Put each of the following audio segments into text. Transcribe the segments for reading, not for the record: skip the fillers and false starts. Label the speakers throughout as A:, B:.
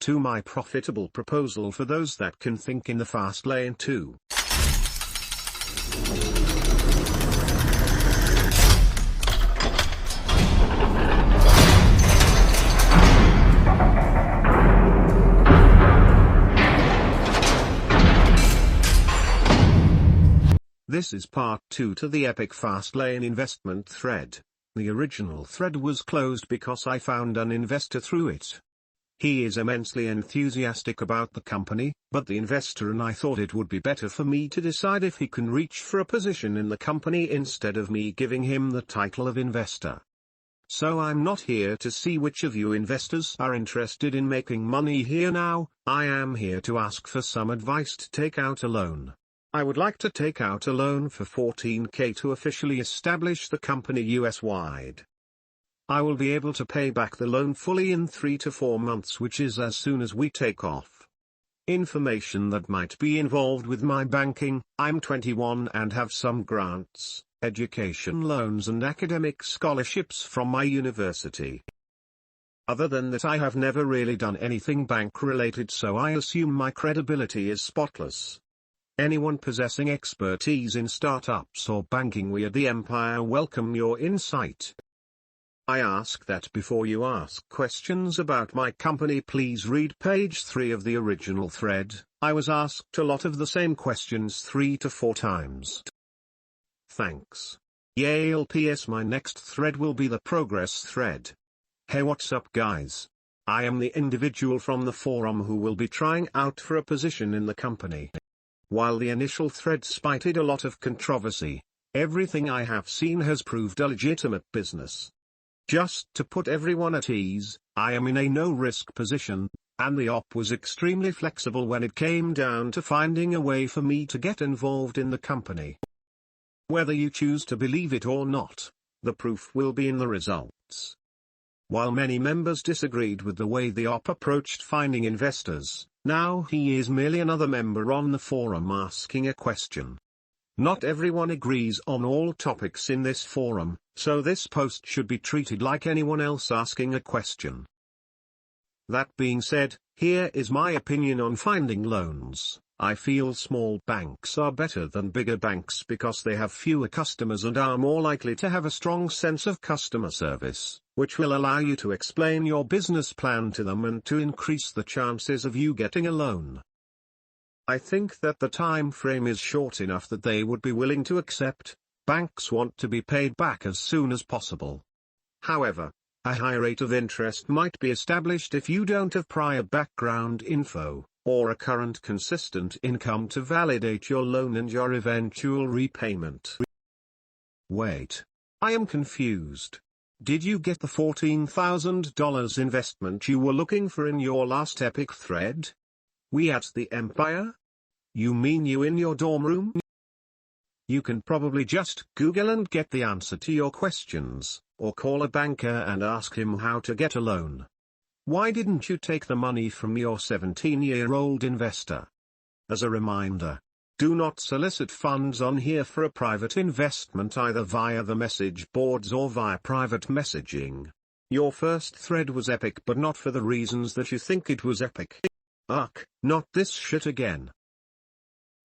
A: to my profitable proposal for those that can think in the fast lane too. This is part 2 to the epic fast lane investment thread. The original thread was closed because I found an investor through it. He is immensely enthusiastic about the company, but the investor and I thought it would be better for me to decide if he can reach for a position in the company instead of me giving him the title of investor. So I'm not here to see which of you investors are interested in making money here now. I am here to ask for some advice to take out a loan. I would like to take out a loan for $14,000 to officially establish the company US-wide. I will be able to pay back the loan fully in 3 to 4 months, which is as soon as we take off. Information that might be involved with my banking: I'm 21 and have some grants, education loans and academic scholarships from my university. Other than that, I have never really done anything bank-related, so I assume my credibility is spotless. Anyone possessing expertise in startups or banking, we at the Empire welcome your insight. I ask that before you ask questions about my company, please read page 3 of the original thread. I was asked a lot of the same questions 3 to 4 times. Thanks. Yale. PS My next thread will be the progress thread. Hey, what's up guys? I am the individual from the forum who will be trying out for a position in the company. While the initial thread spited a lot of controversy, everything I have seen has proved a legitimate business. Just to put everyone at ease, I am in a no-risk position, and the op was extremely flexible when it came down to finding a way for me to get involved in the company. Whether you choose to believe it or not, the proof will be in the results. While many members disagreed with the way the op approached finding investors, now he is merely another member on the forum asking a question. Not everyone agrees on all topics in this forum, so this post should be treated like anyone else asking a question. That being said, here is my opinion on finding loans. I feel small banks are better than bigger banks because they have fewer customers and are more likely to have a strong sense of customer service, which will allow you to explain your business plan to them and to increase the chances of you getting a loan. I think that the time frame is short enough that they would be willing to accept. Banks want to be paid back as soon as possible. However, a high rate of interest might be established if you don't have prior background info, or a current consistent income to validate your loan and your eventual repayment. Wait. I am confused. Did you get the $14,000 investment you were looking for in your last epic thread? We at the Empire? You mean you in your dorm room? You can probably just Google and get the answer to your questions, or call a banker and ask him how to get a loan. Why didn't you take the money from your 17-year-old investor? As a reminder, do not solicit funds on here for a private investment either via the message boards or via private messaging. Your first thread was epic, but not for the reasons that you think it was epic. Ugh, not this shit again.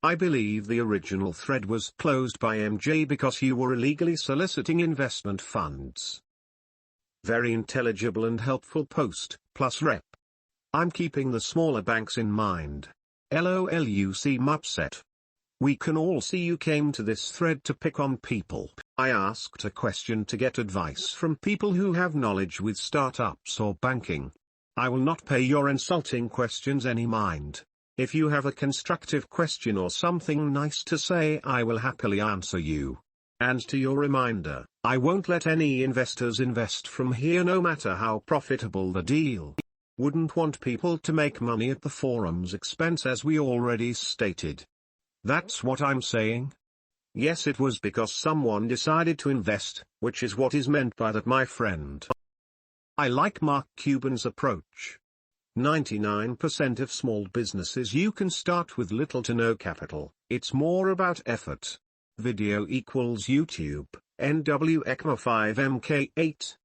A: I believe the original thread was closed by MJ because you were illegally soliciting investment funds. Very intelligible and helpful post, plus rep. I'm keeping the smaller banks in mind. LOL, you seem upset. We can all see you came to this thread to pick on people. I asked a question to get advice from people who have knowledge with startups or banking. I will not pay your insulting questions any mind. If you have a constructive question or something nice to say, I will happily answer you. And to your reminder, I won't let any investors invest from here no matter how profitable the deal. Wouldn't want people to make money at the forum's expense, as we already stated. That's what I'm saying. Yes, it was because someone decided to invest, which is what is meant by that, my friend. I like Mark Cuban's approach. 99% of small businesses you can start with little to no capital. It's more about effort. Video equals YouTube, NW ECMA 5MK8.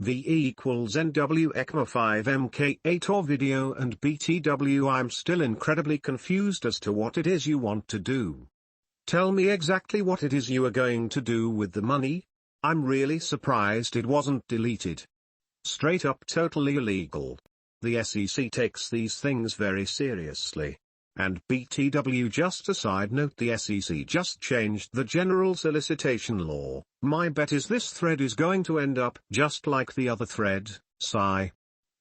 A: V equals NW ECMA 5 MK8 or video and BTW. I'm still incredibly confused as to what it is you want to do. Tell me exactly what it is you are going to do with the money. I'm really surprised it wasn't deleted. Straight up totally illegal. The SEC takes these things very seriously. And BTW, just a side note, the SEC just changed the general solicitation law. My bet is this thread is going to end up just like the other thread. Sigh.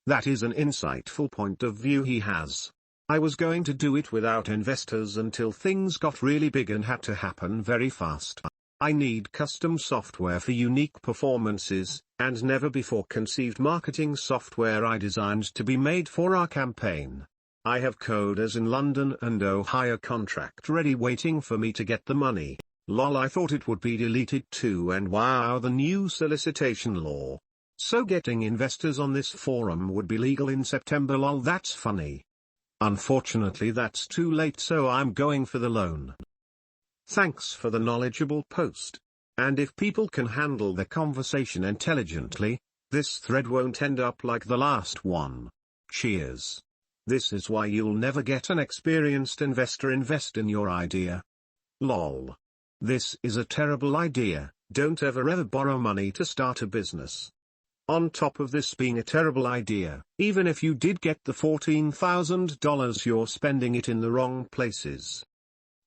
A: That is an insightful point of view he has. I was going to do it without investors until things got really big and had to happen very fast. I need custom software for unique performances, and never before conceived marketing software I designed to be made for our campaign. I have coders in London and Ohio contract ready waiting for me to get the money. Lol, I thought it would be deleted too, and wow, the new solicitation law. So getting investors on this forum would be legal in September. Lol, that's funny. Unfortunately that's too late, so I'm going for the loan. Thanks for the knowledgeable post. And if people can handle the conversation intelligently, this thread won't end up like the last one. Cheers. This is why you'll never get an experienced investor invest in your idea. Lol. This is a terrible idea. Don't ever borrow money to start a business. On top of this being a terrible idea, even if you did get the $14,000, you're spending it in the wrong places.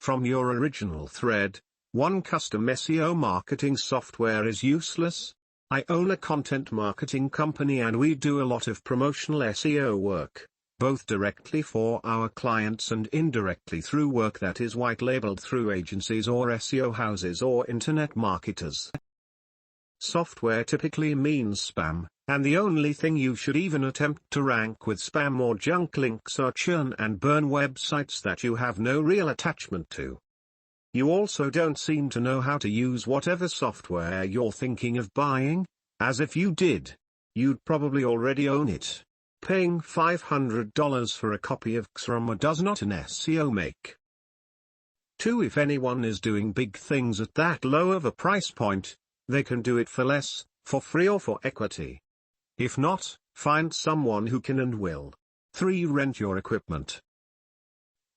A: From your original thread, one custom SEO marketing software is useless. I own a content marketing company and we do a lot of promotional SEO work, both directly for our clients and indirectly through work that is white-labeled through agencies or SEO houses or internet marketers. Software typically means spam, and the only thing you should even attempt to rank with spam or junk links are churn and burn websites that you have no real attachment to. You also don't seem to know how to use whatever software you're thinking of buying, as if you did, you'd probably already own it. Paying $500 for a copy of Xrama does not an SEO make. 2. If anyone is doing big things at that low of a price point, they can do it for less, for free or for equity. If not, find someone who can and will. 3. Rent your equipment.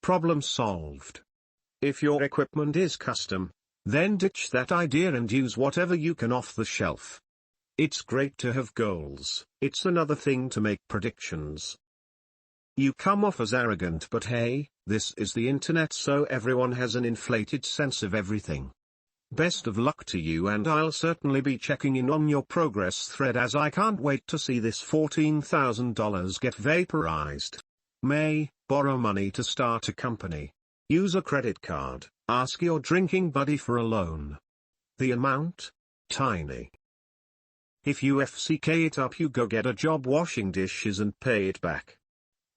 A: Problem solved. If your equipment is custom, then ditch that idea and use whatever you can off the shelf. It's great to have goals, it's another thing to make predictions. You come off as arrogant, but hey, this is the internet, so everyone has an inflated sense of everything. Best of luck to you, and I'll certainly be checking in on your progress thread, as I can't wait to see this $14,000 get vaporized. May, borrow money to start a company. Use a credit card, ask your drinking buddy for a loan. The amount? Tiny. If you FCK it up, you go get a job washing dishes and pay it back.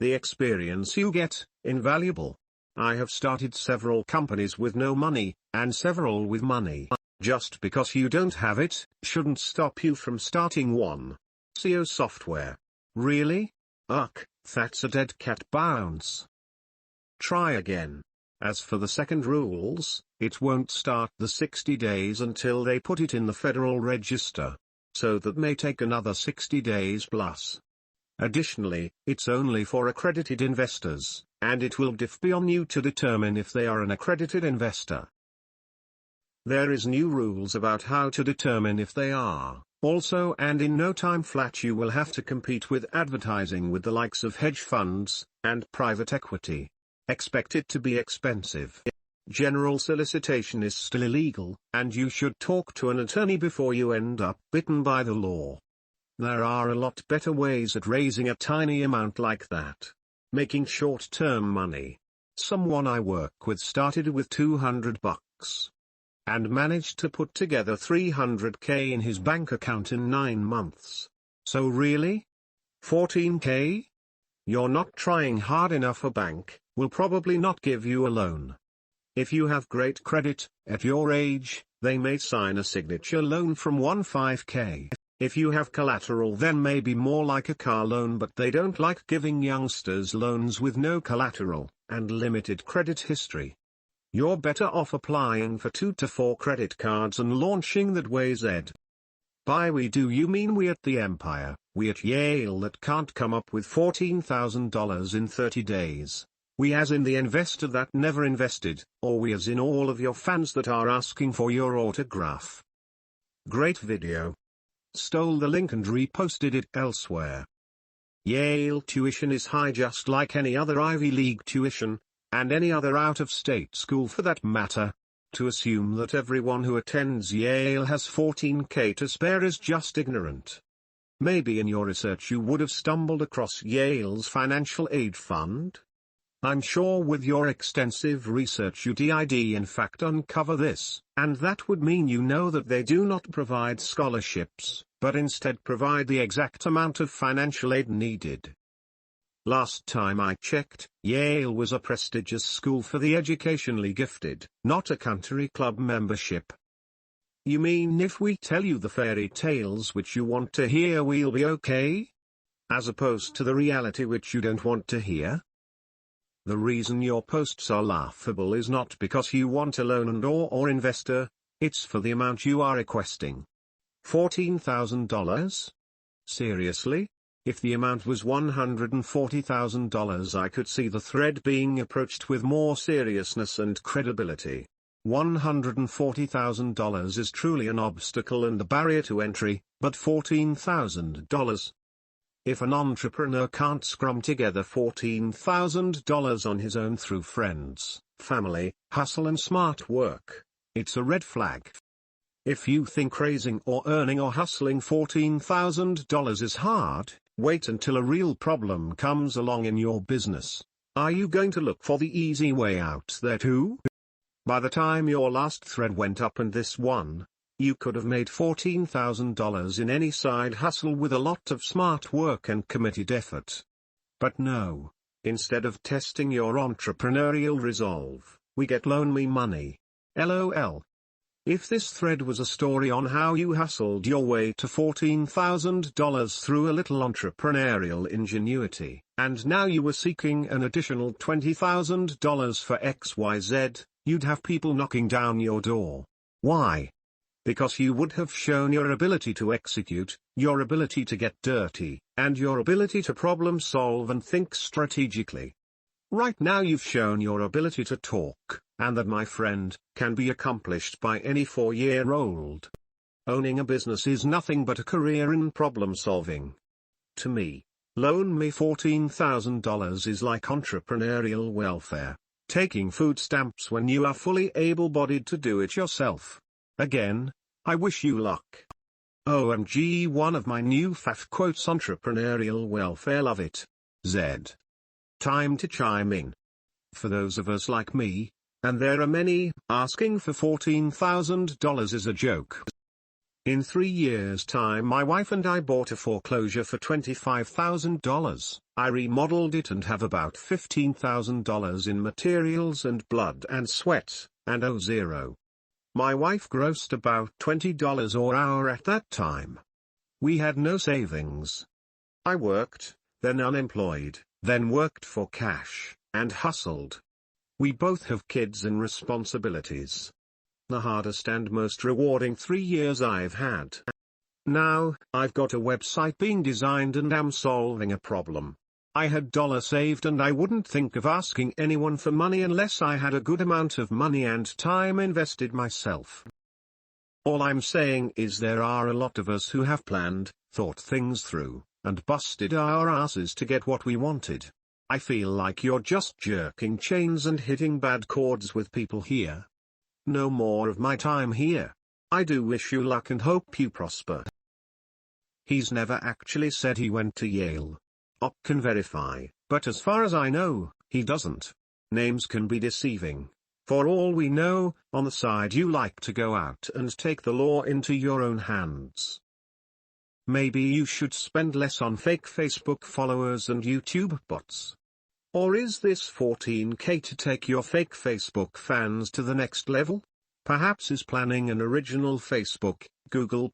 A: The experience you get, invaluable. I have started several companies with no money, and several with money. Just because you don't have it, shouldn't stop you from starting one. SEO software. Really? Ugh, that's a dead cat bounce. Try again. As for the second rules, it won't start the 60 days until they put it in the Federal Register. So that may take another 60 days plus. Additionally, it's only for accredited investors, and it will be on you to determine if they are an accredited investor. There is new rules about how to determine if they are, also, and in no time flat you will have to compete with advertising with the likes of hedge funds, and private equity. Expect it to be expensive. General solicitation is still illegal, and you should talk to an attorney before you end up bitten by the law. There are a lot better ways at raising a tiny amount like that. Making short-term money. Someone I work with started with $200. And managed to put together $300K in his bank account in 9 months. So really? $14K? You're not trying hard enough. A bank will probably not give you a loan. If you have great credit, at your age, they may sign a signature loan from 15K. If you have collateral, then maybe more like a car loan, but they don't like giving youngsters loans with no collateral, and limited credit history. You're better off applying for 2 to 4 credit cards and launching that way. By we do you mean we at the Empire, we at Yale that can't come up with $14,000 in 30 days. We as in the investor that never invested, or we as in all of your fans that are asking for your autograph. Great video. Stole the link and reposted it elsewhere. Yale tuition is high just like any other Ivy League tuition, and any other out-of-state school for that matter. To assume that everyone who attends Yale has $14K to spare is just ignorant. Maybe in your research you would have stumbled across Yale's financial aid fund? I'm sure with your extensive research you did in fact uncover this, and that would mean you know that they do not provide scholarships, but instead provide the exact amount of financial aid needed. Last time I checked, Yale was a prestigious school for the educationally gifted, not a country club membership. You mean if we tell you the fairy tales which you want to hear we'll be okay? As opposed to the reality which you don't want to hear? The reason your posts are laughable is not because you want a loan and/or investor, it's for the amount you are requesting. $14,000? Seriously? If the amount was $140,000 I could see the thread being approached with more seriousness and credibility. $140,000 is truly an obstacle and a barrier to entry, but $14,000? If an entrepreneur can't scrum together $14,000 on his own through friends, family, hustle and smart work, it's a red flag. If you think raising or earning or hustling $14,000 is hard, wait until a real problem comes along in your business. Are you going to look for the easy way out there too? By the time your last thread went up and this one, you could have made $14,000 in any side hustle with a lot of smart work and committed effort. But no, instead of testing your entrepreneurial resolve, we get loan me money. LOL. If this thread was a story on how you hustled your way to $14,000 through a little entrepreneurial ingenuity, and now you were seeking an additional $20,000 for XYZ, you'd have people knocking down your door. Why? Because you would have shown your ability to execute, your ability to get dirty, and your ability to problem solve and think strategically. Right now you've shown your ability to talk, and that, my friend, can be accomplished by any 4-year-old. Owning a business is nothing but a career in problem solving. To me, loan me $14,000 is like entrepreneurial welfare, taking food stamps when you are fully able-bodied to do it yourself. Again, I wish you luck. OMG, one of my new fav quotes: entrepreneurial welfare, love it. Z. Time to chime in. For those of us like me, and there are many, asking for $14,000 is a joke. In 3 years' time my wife and I bought a foreclosure for $25,000, I remodeled it and have about $15,000 in materials and blood and sweat, and zero. My wife grossed about $20 an hour at that time. We had no savings. I worked, then unemployed, then worked for cash, and hustled. We both have kids and responsibilities. The hardest and most rewarding 3 years I've had. Now, I've got a website being designed and am solving a problem. I had $1 saved and I wouldn't think of asking anyone for money unless I had a good amount of money and time invested myself. All I'm saying is there are a lot of us who have planned, thought things through, and busted our asses to get what we wanted. I feel like you're just jerking chains and hitting bad chords with people here. No more of my time here. I do wish you luck and hope you prosper. He's never actually said he went to Yale. Op can verify, but as far as I know, he doesn't. Names can be deceiving. For all we know, on the side you like to go out and take the law into your own hands. Maybe you should spend less on fake Facebook followers and YouTube bots. Or is this $14K to take your fake Facebook fans to the next level? Perhaps is planning an original Facebook, Google+,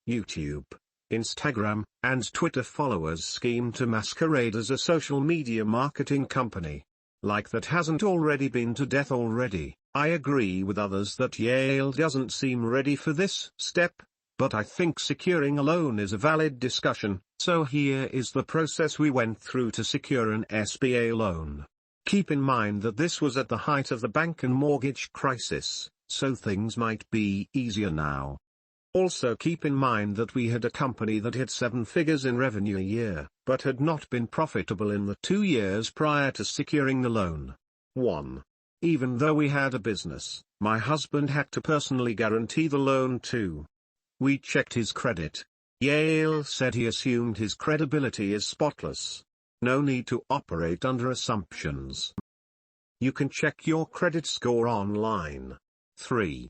A: YouTube, Instagram, and Twitter followers scheme to masquerade as a social media marketing company. Like that hasn't already been to death already. I agree with others that Yale doesn't seem ready for this step, But I think securing a loan is a valid discussion, so here is the process we went through to secure an SBA loan. Keep in mind that this was at the height of the bank and mortgage crisis, so things might be easier now. Also keep in mind that we had a company that hit 7 figures in revenue a year, but had not been profitable in the 2 years prior to securing the loan. 1. Even though we had a business, my husband had to personally guarantee the loan too. We checked his credit. Yale said he assumed his credibility is spotless. No need to operate under assumptions. You can check your credit score online. 3.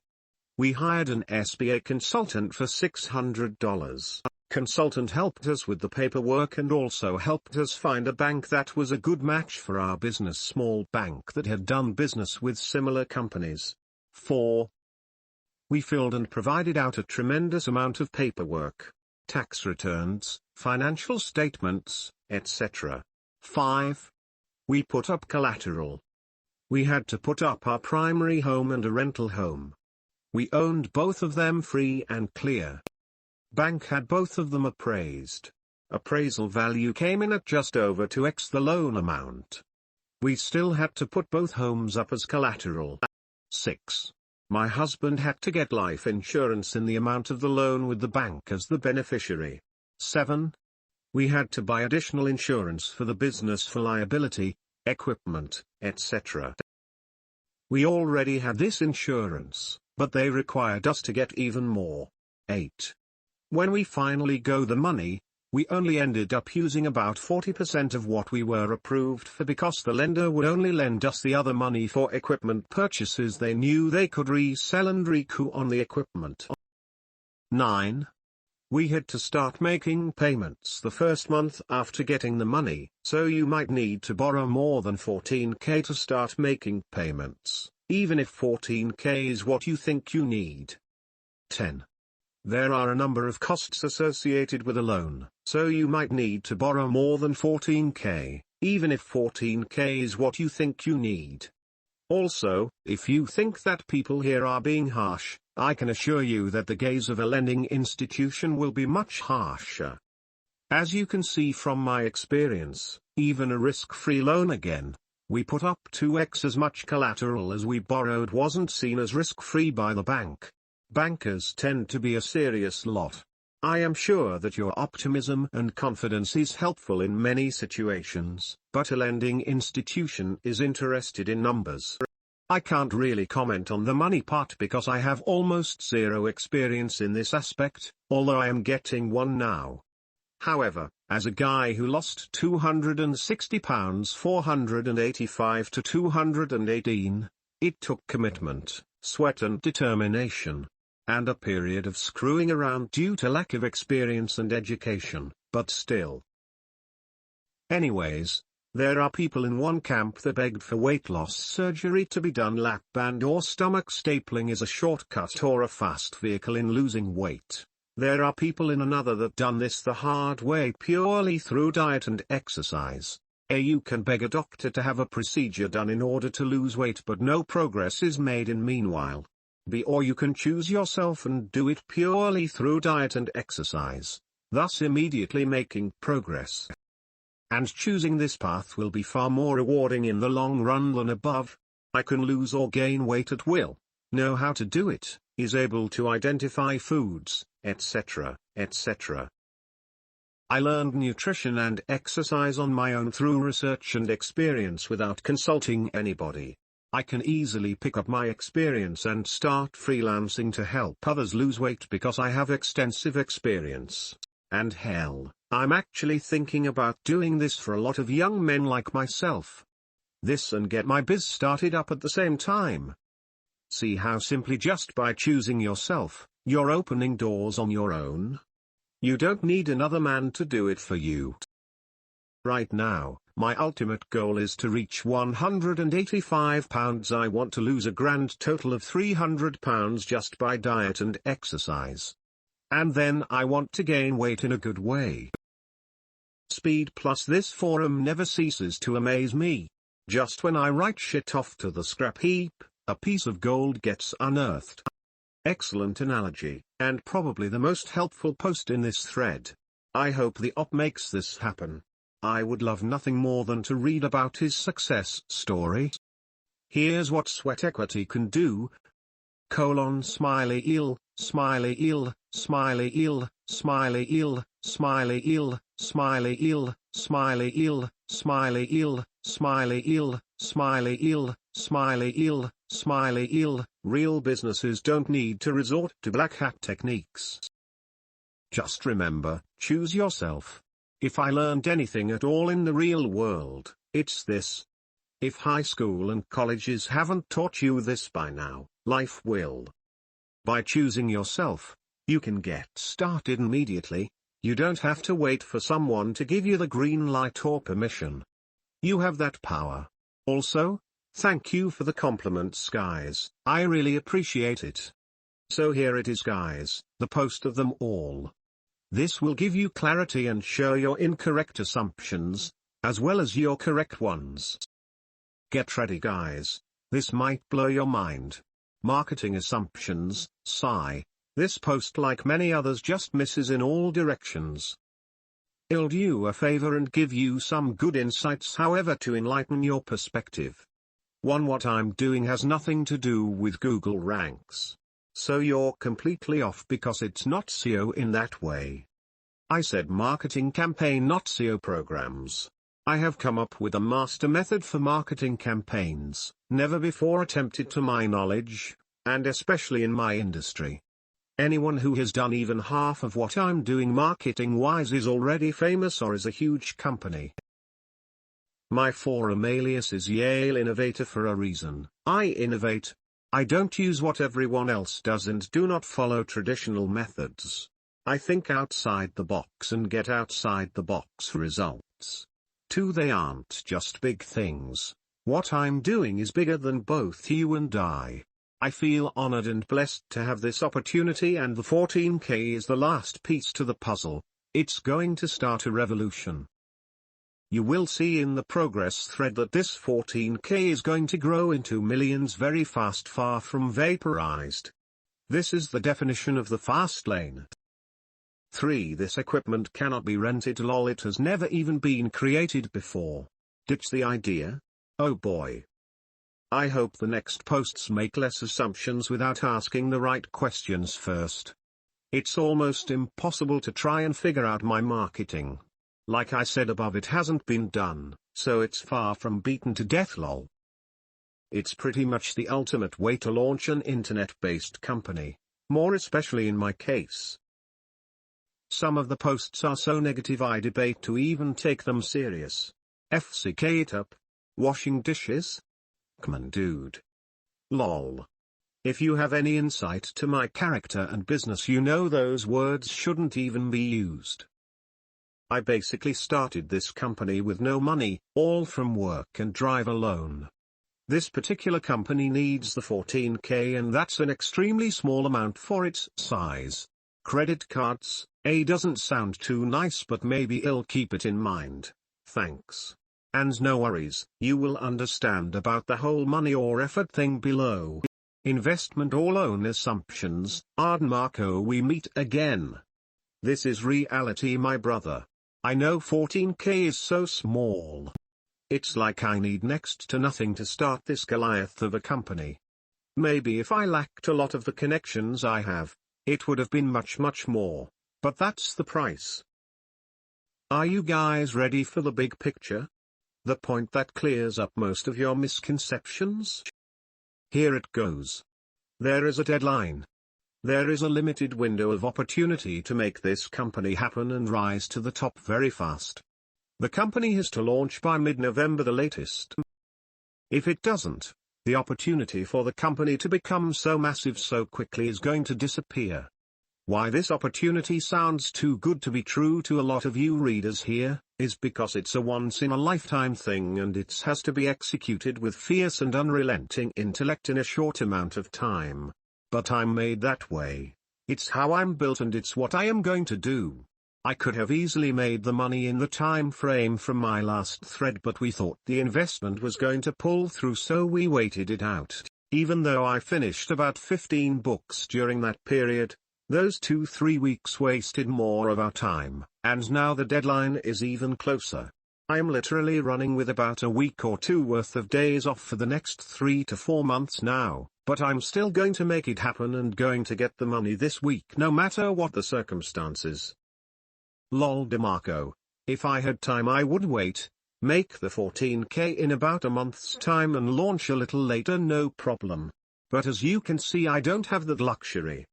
A: We hired an SBA consultant for $600. Consultant helped us with the paperwork and also helped us find a bank that was a good match for our business, small bank that had done business with similar companies. 4. We filled and provided out a tremendous amount of paperwork, tax returns, financial statements, etc. 5. We put up collateral. We had to put up our primary home and a rental home. We owned both of them free and clear. Bank had both of them appraised. Appraisal value came in at just over 2x the loan amount. We still had to put both homes up as collateral. 6. My husband had to get life insurance in the amount of the loan with the bank as the beneficiary. 7. We had to buy additional insurance for the business for liability, equipment, etc. We already had this insurance, but they required us to get even more. 8. When we finally got the money, we only ended up using about 40% of what we were approved for because the lender would only lend us the other money for equipment purchases they knew they could resell and recoup on the equipment. 9. We had to start making payments the first month after getting the money, so you might need to borrow more than $14K to start making payments, even if $14K is what you think you need. 10. There are a number of costs associated with a loan, so you might need to borrow more than $14K, even if $14K is what you think you need. Also, if you think that people here are being harsh, I can assure you that the gaze of a lending institution will be much harsher. As you can see from my experience, even a risk-free loan again, we put up 2x as much collateral as we borrowed wasn't seen as risk-free by the bank. Bankers tend to be a serious lot. I am sure that your optimism and confidence is helpful in many situations, but a lending institution is interested in numbers. I can't really comment on the money part because I have almost zero experience in this aspect, although I am getting one now. However, as a guy who lost £260 485 to 218, it took commitment, sweat and determination. And a period of screwing around due to lack of experience and education, but still. Anyways, there are people in one camp that begged for weight loss surgery to be done. Lap band or stomach stapling is a shortcut or a fast vehicle in losing weight. There are people in another that done this the hard way purely through diet and exercise. You can beg a doctor to have a procedure done in order to lose weight but no progress is made in meanwhile. Or you can choose yourself and do it purely through diet and exercise, thus immediately making progress. And choosing this path will be far more rewarding in the long run than above. I can lose or gain weight at will, know how to do it, is able to identify foods, etc., etc. I learned nutrition and exercise on my own through research and experience without consulting anybody. I can easily pick up my experience and start freelancing to help others lose weight because I have extensive experience. And hell, I'm actually thinking about doing this for a lot of young men like myself. This and get my biz started up at the same time. See how simply just by choosing yourself, you're opening doors on your own? You don't need another man to do it for you. Right now, my ultimate goal is to reach 185 pounds. I want to lose a grand total of 300 pounds just by diet and exercise. And then I want to gain weight in a good way. Speed plus this forum never ceases to amaze me. Just when I write shit off to the scrap heap, a piece of gold gets unearthed. Excellent analogy, and probably the most helpful post in this thread. I hope the op makes this happen. I would love nothing more than to read about his success story. Here's what sweat equity can do. Smiley eel, smiley eel, smiley eel, smiley eel, smiley eel, smiley eel, smiley eel, smiley eel, smiley eel, smiley eel, smiley eel, smiley eel. Real businesses don't need to resort to black hat techniques. Just remember, choose yourself. If I learned anything at all in the real world, it's this. If high school and colleges haven't taught you this by now, life will. By choosing yourself, you can get started immediately. You don't have to wait for someone to give you the green light or permission. You have that power. Also, thank you for the compliments, guys. I really appreciate it. So here it is, guys, the post of them all. This will give you clarity and show your incorrect assumptions, as well as your correct ones. Get ready, guys. This might blow your mind. Marketing assumptions, sigh. This post, like many others, just misses in all directions. I'll do you a favor and give you some good insights, however, to enlighten your perspective. 1. What I'm doing has nothing to do with Google ranks. So you're completely off because it's not SEO in that way. I said marketing campaign, not SEO programs. I have come up with a master method for marketing campaigns, never before attempted to my knowledge, and especially in my industry. Anyone who has done even half of what I'm doing marketing-wise is already famous or is a huge company. My forum alias is Yale Innovator for a reason. I innovate. I don't use what everyone else does and do not follow traditional methods. I think outside the box and get outside the box results. 2. They aren't just big things. What I'm doing is bigger than both you and I. I feel honored and blessed to have this opportunity, and the 14K is the last piece to the puzzle. It's going to start a revolution. You will see in the progress thread that this 14K is going to grow into millions very fast, far from vaporized. This is the definition of the fast lane. 3. This equipment cannot be rented, lol. It has never even been created before. Ditch the idea. Oh boy. I hope the next posts make less assumptions without asking the right questions first. It's almost impossible to try and figure out my marketing. Like I said above, it hasn't been done, so it's far from beaten to death, lol. It's pretty much the ultimate way to launch an internet-based company, more especially in my case. Some of the posts are so negative I debate to even take them serious. FCK it up. Washing dishes? Come on, dude. Lol. If you have any insight to my character and business, you know those words shouldn't even be used. I basically started this company with no money, all from work and drive alone. This particular company needs the 14K, and that's an extremely small amount for its size. Credit cards, doesn't sound too nice, but maybe I'll keep it in mind. Thanks. And no worries, you will understand about the whole money or effort thing below. Investment or loan assumptions. Arden Marco, we meet again. This is reality, my brother. I know 14K is so small. It's like I need next to nothing to start this Goliath of a company. Maybe if I lacked a lot of the connections I have, it would have been much more, but that's the price. Are you guys ready for the big picture? The point that clears up most of your misconceptions? Here it goes. There is a deadline. There is a limited window of opportunity to make this company happen and rise to the top very fast. The company has to launch by mid-November the latest. If it doesn't, the opportunity for the company to become so massive so quickly is going to disappear. Why this opportunity sounds too good to be true to a lot of you readers here, is because it's a once-in-a-lifetime thing and it has to be executed with fierce and unrelenting intellect in a short amount of time. But I'm made that way. It's how I'm built and it's what I am going to do. I could have easily made the money in the time frame from my last thread, but we thought the investment was going to pull through, so we waited it out. Even though I finished about 15 books during that period, those 2-3 weeks wasted more of our time, and now the deadline is even closer. I am literally running with about a week or two worth of days off for the next 3 to 4 months now, but I'm still going to make it happen and going to get the money this week no matter what the circumstances. Lol DeMarco. If I had time I would wait, make the 14K in about a month's time and launch a little later, no problem. But as you can see, I don't have that luxury.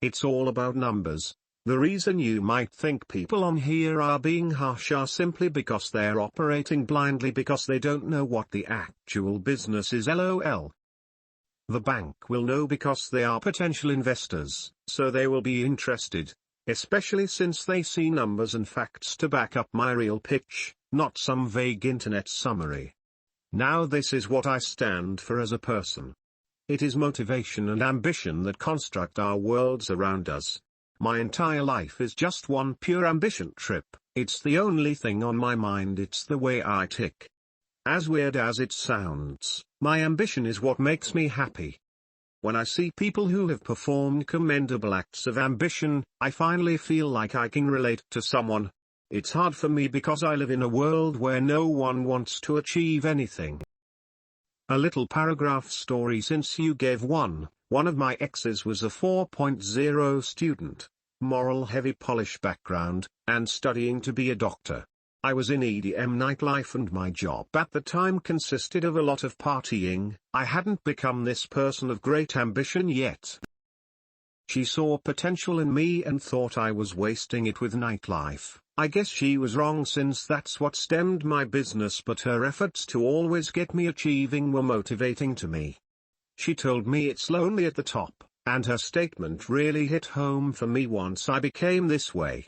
A: It's all about numbers. The reason you might think people on here are being harsh are simply because they're operating blindly because they don't know what the actual business is, lol. The bank will know because they are potential investors, so they will be interested, especially since they see numbers and facts to back up my real pitch, not some vague internet summary. Now this is what I stand for as a person. It is motivation and ambition that construct our worlds around us. My entire life is just one pure ambition trip. It's the only thing on my mind, it's the way I tick. As weird as it sounds, my ambition is what makes me happy. When I see people who have performed commendable acts of ambition, I finally feel like I can relate to someone. It's hard for me because I live in a world where no one wants to achieve anything. A little paragraph story since you gave one. One of my exes was a 4.0 student, moral heavy polish background, and studying to be a doctor. I was in EDM nightlife and my job at the time consisted of a lot of partying. I hadn't become this person of great ambition yet. She saw potential in me and thought I was wasting it with nightlife. I guess she was wrong since that's what stemmed my business, but her efforts to always get me achieving were motivating to me. She told me it's lonely at the top, and her statement really hit home for me once I became this way.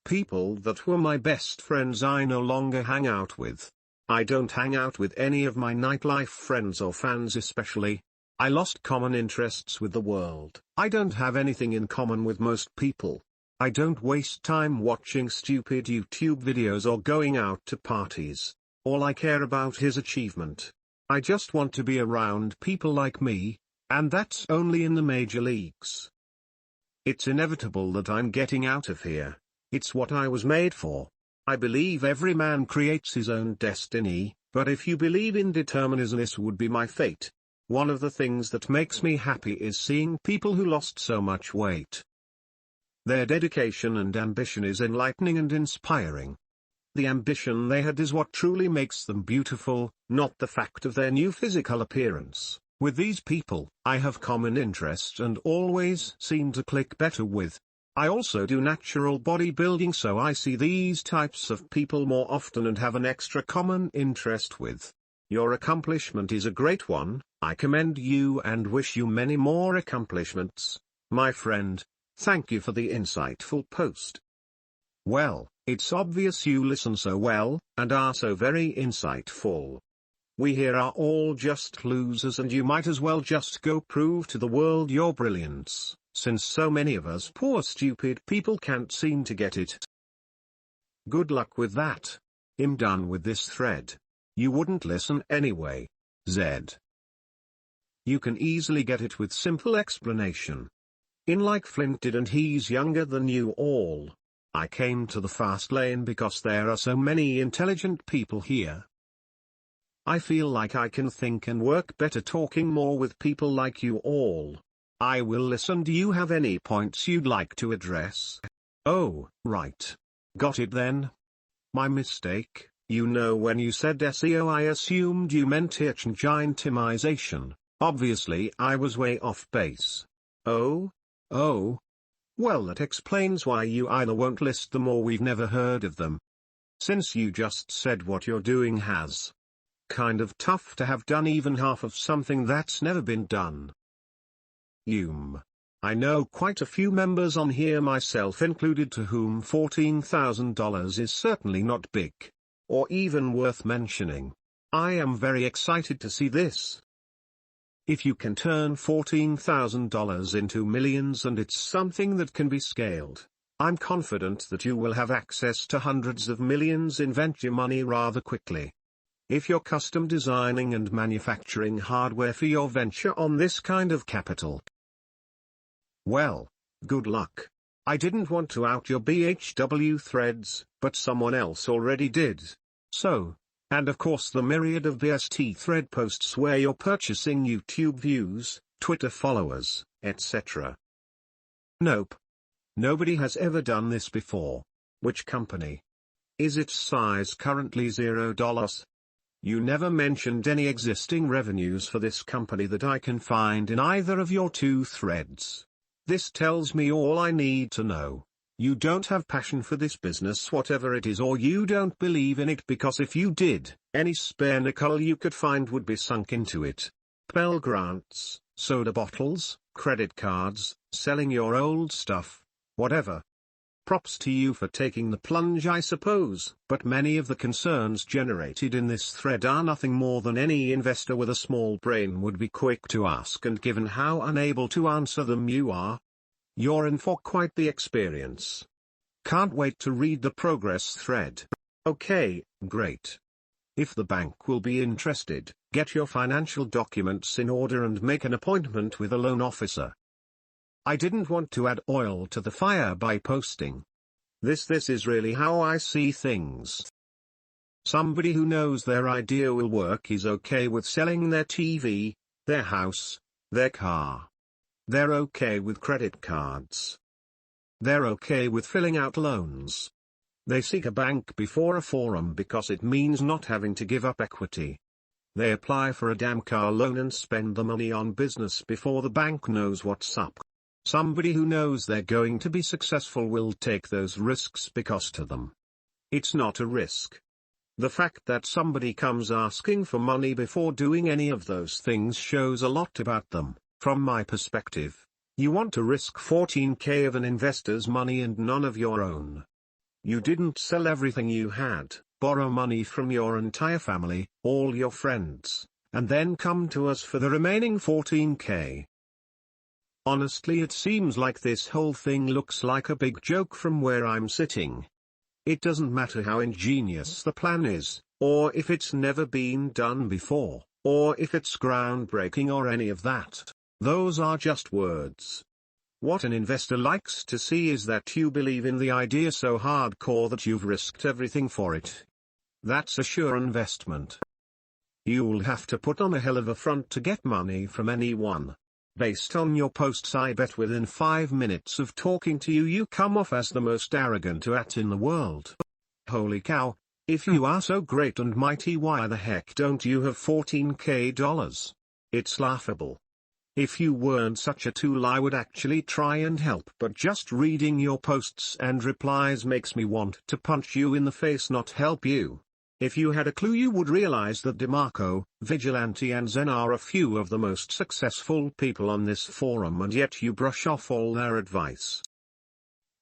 A: People that were my best friends I no longer hang out with. I don't hang out with any of my nightlife friends or fans especially. I lost common interests with the world. I don't have anything in common with most people. I don't waste time watching stupid YouTube videos or going out to parties. All I care about is achievement. I just want to be around people like me, and that's only in the major leagues. It's inevitable that I'm getting out of here. It's what I was made for. I believe every man creates his own destiny, but if you believe in determinism, this would be my fate. One of the things that makes me happy is seeing people who lost so much weight. Their dedication and ambition is enlightening and inspiring. The ambition they had is what truly makes them beautiful, not the fact of their new physical appearance. With these people, I have common interests and always seem to click better with. I also do natural bodybuilding, so I see these types of people more often and have an extra common interest with. Your accomplishment is a great one. I commend you and wish you many more accomplishments, my friend. Thank you for the insightful post. Well, it's obvious you listen so well, and are so very insightful. We here are all just losers, and you might as well just go prove to the world your brilliance, since so many of us poor stupid people can't seem to get it. Good luck with that. I'm done with this thread. You wouldn't listen anyway. Z. You can easily get it with simple explanation. In like Flint did, and he's younger than you all. I came to the fast lane because there are so many intelligent people here. I feel like I can think and work better talking more with people like you all. I will listen. Do you have any points you'd like to address? Oh, right. Got it then. My mistake. You know, when you said SEO I assumed you meant search engine optimization. Obviously I was way off base. Oh? Well, that explains why you either won't list them or we've never heard of them. Since you just said what you're doing has kind of tough to have done even half of something that's never been done. I know quite a few members on here, myself included, to whom $14,000 is certainly not big. Or even worth mentioning. I am very excited to see this. If you can turn $14,000 into millions and it's something that can be scaled, I'm confident that you will have access to hundreds of millions in venture money rather quickly. if you're custom designing and manufacturing hardware for your venture on this kind of capital. Well, good luck. I didn't want to out your BHW threads, but someone else already did. So, and of course the myriad of BST thread posts where you're purchasing YouTube views, Twitter followers, etc. Nope. Nobody has ever done this before. Which company? Is its size currently $0? You never mentioned any existing revenues for this company that I can find in either of your two threads. This tells me all I need to know. You don't have passion for this business whatever it is, or you don't believe in it, because if you did, any spare nickel you could find would be sunk into it. Pell Grants, soda bottles, credit cards, selling your old stuff, whatever. Props to you for taking the plunge, I suppose, but many of the concerns generated in this thread are nothing more than any investor with a small brain would be quick to ask, and given how unable to answer them you are, you're in for quite the experience. Can't wait to read the progress thread. Okay, great. If the bank will be interested, get your financial documents in order and make an appointment with a loan officer. I didn't want to add oil to the fire by posting. This is really how I see things. Somebody who knows their idea will work is okay with selling their TV, their house, their car. They're okay with credit cards. They're okay with filling out loans. They seek a bank before a forum because it means not having to give up equity. They apply for a damn car loan and spend the money on business before the bank knows what's up. Somebody who knows they're going to be successful will take those risks because to them, it's not a risk. The fact that somebody comes asking for money before doing any of those things shows a lot about them. From my perspective, you want to risk 14K of an investor's money and none of your own. You didn't sell everything you had, borrow money from your entire family, all your friends, and then come to us for the remaining 14K. Honestly, it seems like this whole thing looks like a big joke from where I'm sitting. It doesn't matter how ingenious the plan is, or if it's never been done before, or if it's groundbreaking or any of that. Those are just words. What an investor likes to see is that you believe in the idea so hardcore that you've risked everything for it. That's a sure investment. You'll have to put on a hell of a front to get money from anyone. Based on your posts, I bet within 5 minutes of talking to you, you come off as the most arrogant at in the world. Holy cow, if you are so great and mighty, why the heck don't you have $14K? It's laughable. If you weren't such a tool, I would actually try and help, but just reading your posts and replies makes me want to punch you in the face, not help you. If you had a clue, you would realize that DeMarco, Vigilante and Zen are a few of the most successful people on this forum, and yet you brush off all their advice.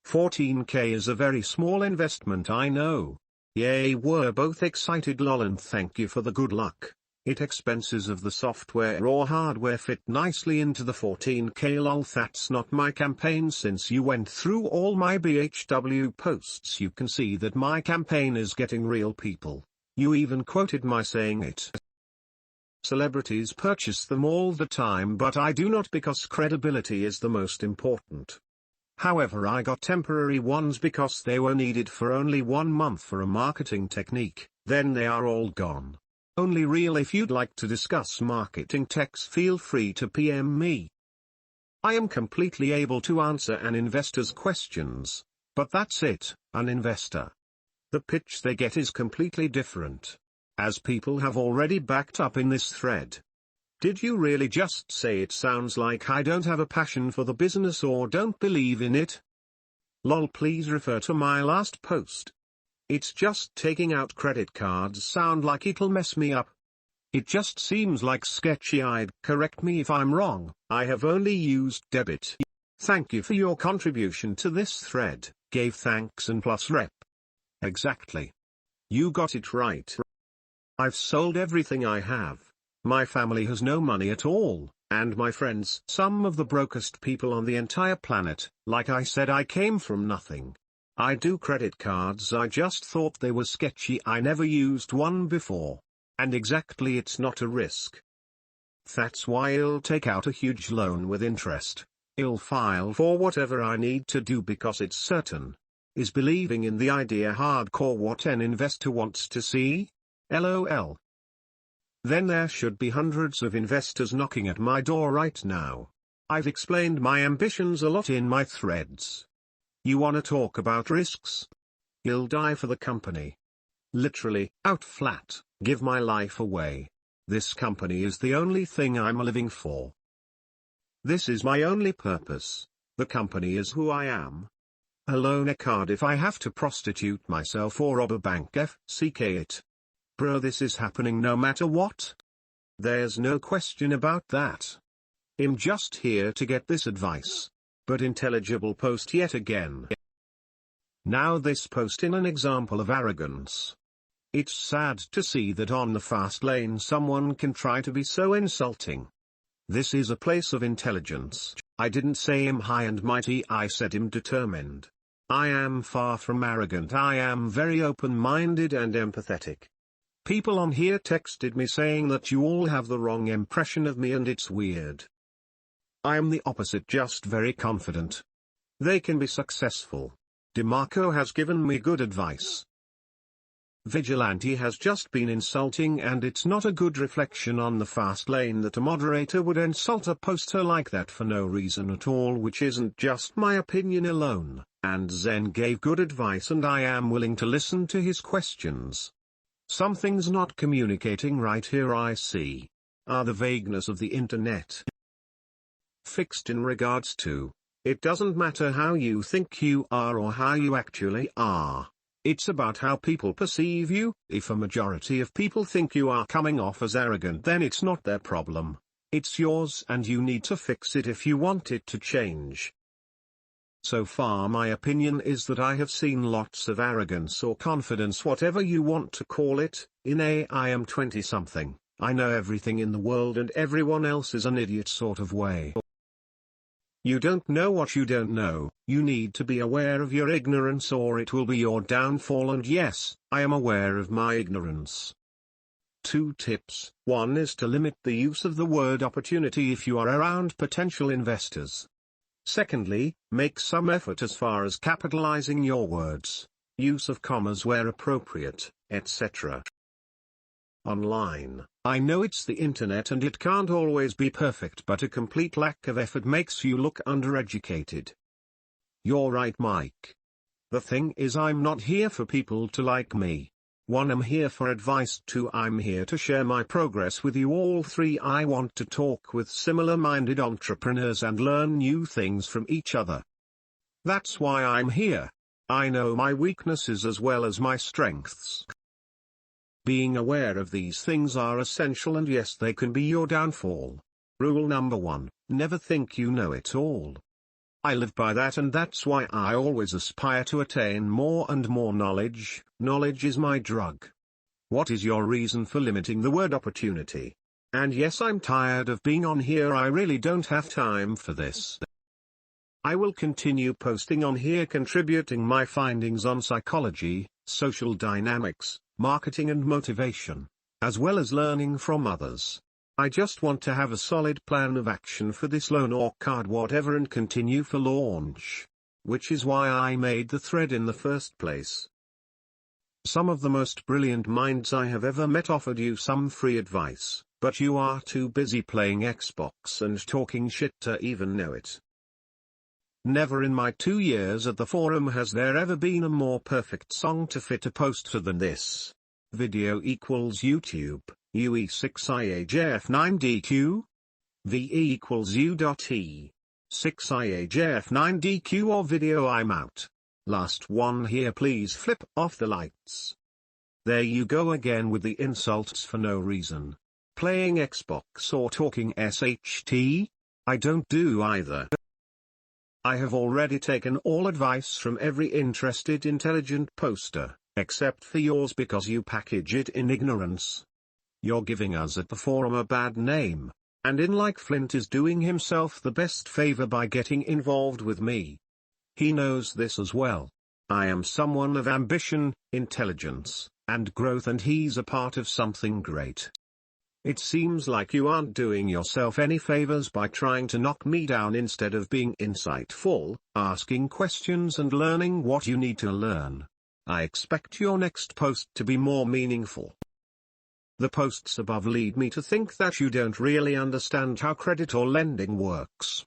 A: 14K is a very small investment, I know. Yay, we're both excited lol, and thank you for the good luck. It expenses of the software or hardware fit nicely into the 14K lol. That's not my campaign. Since you went through all my BHW posts, you can see that my campaign is getting real people. You even quoted my saying it. Celebrities purchase them all the time, but I do not, because credibility is the most important. However, I got temporary ones because they were needed for only 1 month for a marketing technique, then they are all gone. Only real. If you'd like to discuss marketing techs, feel free to PM me. I am completely able to answer an investor's questions, but that's it, an investor. The pitch they get is completely different. As people have already backed up in this thread. Did you really just say it sounds like I don't have a passion for the business or don't believe in it? Lol, please refer to my last post. It's just taking out credit cards sound like it'll mess me up. It just seems like sketchy. I'd correct me if I'm wrong, I have only used debit. Thank you for your contribution to this thread, gave thanks and plus rep. Exactly. You got it right. I've sold everything I have. My family has no money at all, and my friends, some of the brokest people on the entire planet. Like I said, I came from nothing. I do credit cards, I just thought they were sketchy, I never used one before. And exactly, it's not a risk. That's why I'll take out a huge loan with interest. I'll file for whatever I need to do because it's certain. Is believing in the idea hardcore what an investor wants to see? LOL. Then there should be hundreds of investors knocking at my door right now. I've explained my ambitions a lot in my threads. You wanna talk about risks? I'll die for the company. Literally, out flat, give my life away. This company is the only thing I'm living for. This is my only purpose. The company is who I am. Alone a card if I have to prostitute myself or rob a bank FCK it. Bro, this is happening no matter what. There's no question about that. I'm just here to get this advice. But intelligible post yet again. Now this post in an example of arrogance. It's sad to see that on the fast lane someone can try to be so insulting. This is a place of intelligence. I didn't say I'm high and mighty, I said I'm determined. I am far from arrogant, I am very open-minded and empathetic. People on here texted me saying that you all have the wrong impression of me and it's weird. I am the opposite, just very confident. They can be successful. DeMarco has given me good advice. Vigilante has just been insulting and it's not a good reflection on the fast lane that a moderator would insult a poster like that for no reason at all, which isn't just my opinion alone, and Zen gave good advice and I am willing to listen to his questions. Something's not communicating right here, I see. The vagueness of the internet. Fixed in regards to, it doesn't matter how you think you are or how you actually are. It's about how people perceive you. If a majority of people think you are coming off as arrogant, then it's not their problem. It's yours and you need to fix it if you want it to change. So far my opinion is that I have seen lots of arrogance or confidence, whatever you want to call it, in I am 20-something, I know everything in the world and everyone else is an idiot sort of way. You don't know what you don't know, you need to be aware of your ignorance or it will be your downfall, and yes, I am aware of my ignorance. 2 tips. 1 is to limit the use of the word opportunity if you are around potential investors. Secondly, make some effort as far as capitalizing your words, use of commas where appropriate, etc. Online. I know it's the internet and it can't always be perfect, but a complete lack of effort makes you look undereducated. You're right, Mike. The thing is, I'm not here for people to like me. 1, I'm here for advice. 2, I'm here to share my progress with you all. 3, I want to talk with similar-minded entrepreneurs and learn new things from each other. That's why I'm here. I know my weaknesses as well as my strengths. Being aware of these things are essential, and yes, they can be your downfall. Rule number 1, never think you know it all. I live by that, and that's why I always aspire to attain more and more knowledge. Knowledge is my drug. What is your reason for limiting the word opportunity? And yes, I'm tired of being on here, I really don't have time for this. I will continue posting on here, contributing my findings on psychology, social dynamics, marketing and motivation, as well as learning from others. I just want to have a solid plan of action for this loan or card, whatever, and continue for launch. Which is why I made the thread in the first place. Some of the most brilliant minds I have ever met offered you some free advice, but you are too busy playing Xbox and talking shit to even know it. Never in my 2 years at the forum has there ever been a more perfect song to fit a poster than this. Video equals YouTube, UE6IAJF9DQ. VE equals U.E. 6IAJF9DQ or video. I'm out. Last one here, please flip off the lights. There you go again with the insults for no reason. Playing Xbox or talking SHT? I don't do either. I have already taken all advice from every interested intelligent poster, except for yours because you package it in ignorance. You're giving us at the forum a bad name, and in like Flint is doing himself the best favor by getting involved with me. He knows this as well. I am someone of ambition, intelligence, and growth, and he's a part of something great. It seems like you aren't doing yourself any favors by trying to knock me down instead of being insightful, asking questions and learning what you need to learn. I expect your next post to be more meaningful. The posts above lead me to think that you don't really understand how credit or lending works.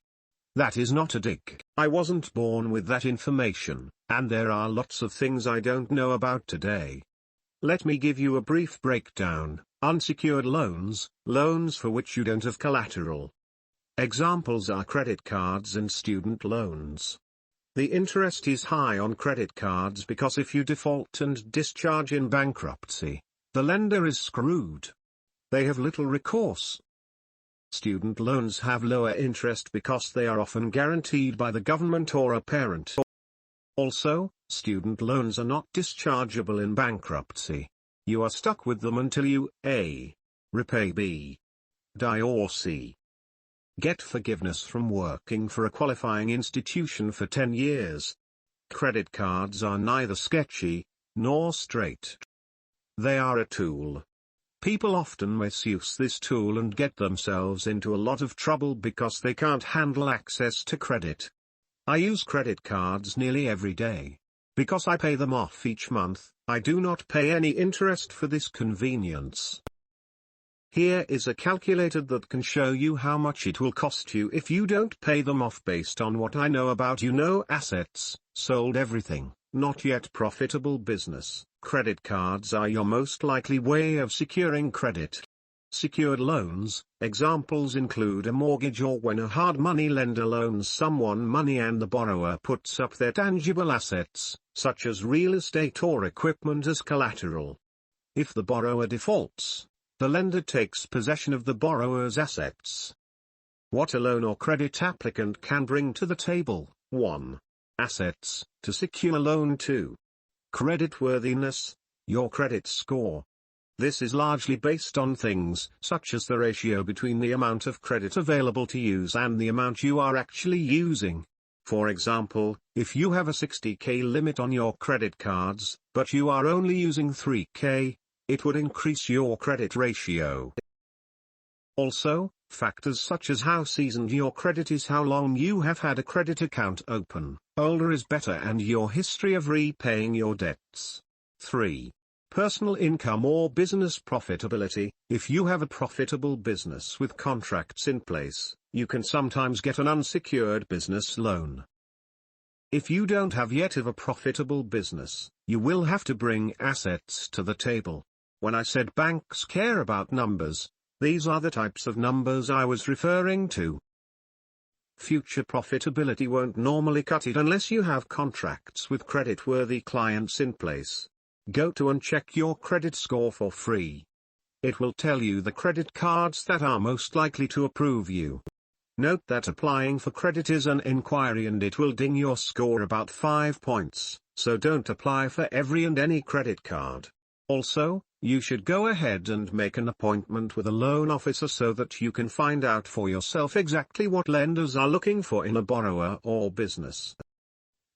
A: That is not a dig. I wasn't born with that information, and there are lots of things I don't know about today. Let me give you a brief breakdown. Unsecured loans, loans for which you don't have collateral. Examples are credit cards and student loans. The interest is high on credit cards because if you default and discharge in bankruptcy, the lender is screwed. They have little recourse. Student loans have lower interest because they are often guaranteed by the government or a parent. Also, student loans are not dischargeable in bankruptcy. You are stuck with them until you A. repay, B. die, or C. get forgiveness from working for a qualifying institution for 10 years. Credit cards are neither sketchy nor straight. They are a tool. People often misuse this tool and get themselves into a lot of trouble because they can't handle access to credit. I use credit cards nearly every day. Because I pay them off each month, I do not pay any interest for this convenience. Here is a calculator that can show you how much it will cost you if you don't pay them off based on what I know about assets, sold everything, not yet profitable business. Credit cards are your most likely way of securing credit. Secured loans, examples include a mortgage or when a hard money lender loans someone money and the borrower puts up their tangible assets, such as real estate or equipment as collateral. If the borrower defaults, the lender takes possession of the borrower's assets. What a loan or credit applicant can bring to the table: 1. Assets, to secure loan. 2. Creditworthiness, your credit score. This is largely based on things such as the ratio between the amount of credit available to use and the amount you are actually using. For example, if you have a $60,000 limit on your credit cards, but you are only using $3,000, it would increase your credit ratio. Also, factors such as how seasoned your credit is, how long you have had a credit account open, older is better, and your history of repaying your debts. 3. Personal income or business profitability. If you have a profitable business with contracts in place, you can sometimes get an unsecured business loan. If you don't have yet a profitable business, you will have to bring assets to the table. When I said banks care about numbers, these are the types of numbers I was referring to. Future profitability won't normally cut it unless you have contracts with creditworthy clients in place. Go to and check your credit score for free. It will tell you the credit cards that are most likely to approve you. Note that applying for credit is an inquiry and it will ding your score about 5 points, so don't apply for every and any credit card. Also, you should go ahead and make an appointment with a loan officer so that you can find out for yourself exactly what lenders are looking for in a borrower or business.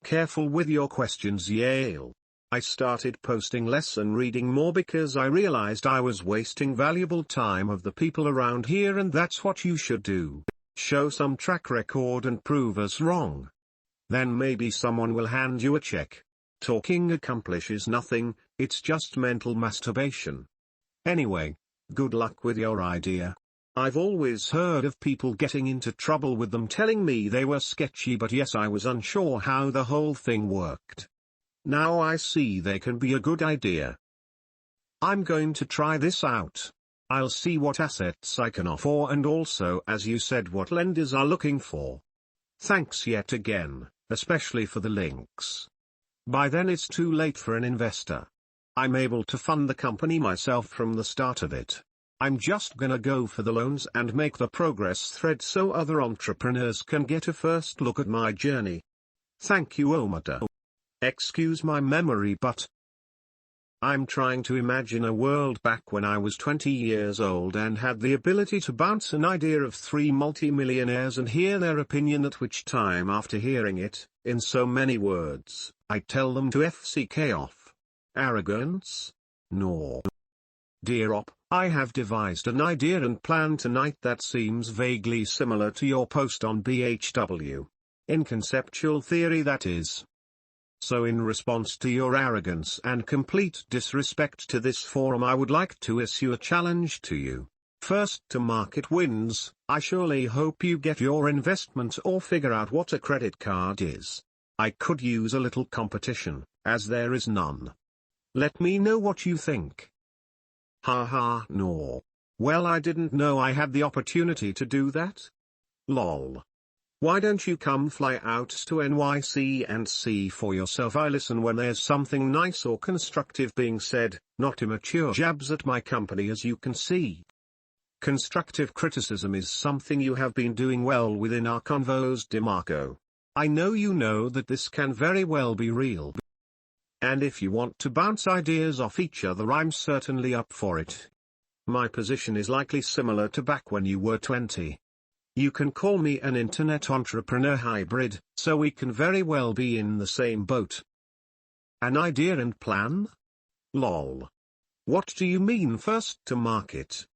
A: Careful with your questions, Yale. I started posting less and reading more because I realized I was wasting valuable time of the people around here, and that's what you should do. Show some track record and prove us wrong. Then maybe someone will hand you a check. Talking accomplishes nothing, it's just mental masturbation. Anyway, good luck with your idea. I've always heard of people getting into trouble with them telling me they were sketchy, but yes, I was unsure how the whole thing worked. Now I see they can be a good idea. I'm going to try this out. I'll see what assets I can offer and also, as you said, what lenders are looking for. Thanks yet again, especially for the links. By then it's too late for an investor. I'm able to fund the company myself from the start of it. I'm just gonna go for the loans and make the progress thread so other entrepreneurs can get a first look at my journey. Thank you, Omada. Excuse my memory, but I'm trying to imagine a world back when I was 20 years old and had the ability to bounce an idea of 3 multimillionaires and hear their opinion, at which time, after hearing it, in so many words, I tell them to FCK off. Arrogance? nor. Dear Op, I have devised an idea and plan tonight that seems vaguely similar to your post on BHW. In conceptual theory, that is. So in response to your arrogance and complete disrespect to this forum, I would like to issue a challenge to you. First to market wins. I surely hope you get your investment or figure out what a credit card is. I could use a little competition, as there is none. Let me know what you think. Haha, no. Well, I didn't know I had the opportunity to do that. Lol. Why don't you come fly out to NYC and see for yourself? I listen when there's something nice or constructive being said, not immature jabs at my company, as you can see. Constructive criticism is something you have been doing well within our convos, DeMarco. I know you know that this can very well be real. And if you want to bounce ideas off each other, I'm certainly up for it. My position is likely similar to back when you were 20. You can call me an internet entrepreneur hybrid, so we can very well be in the same boat. An idea and plan? Lol. What do you mean first to market?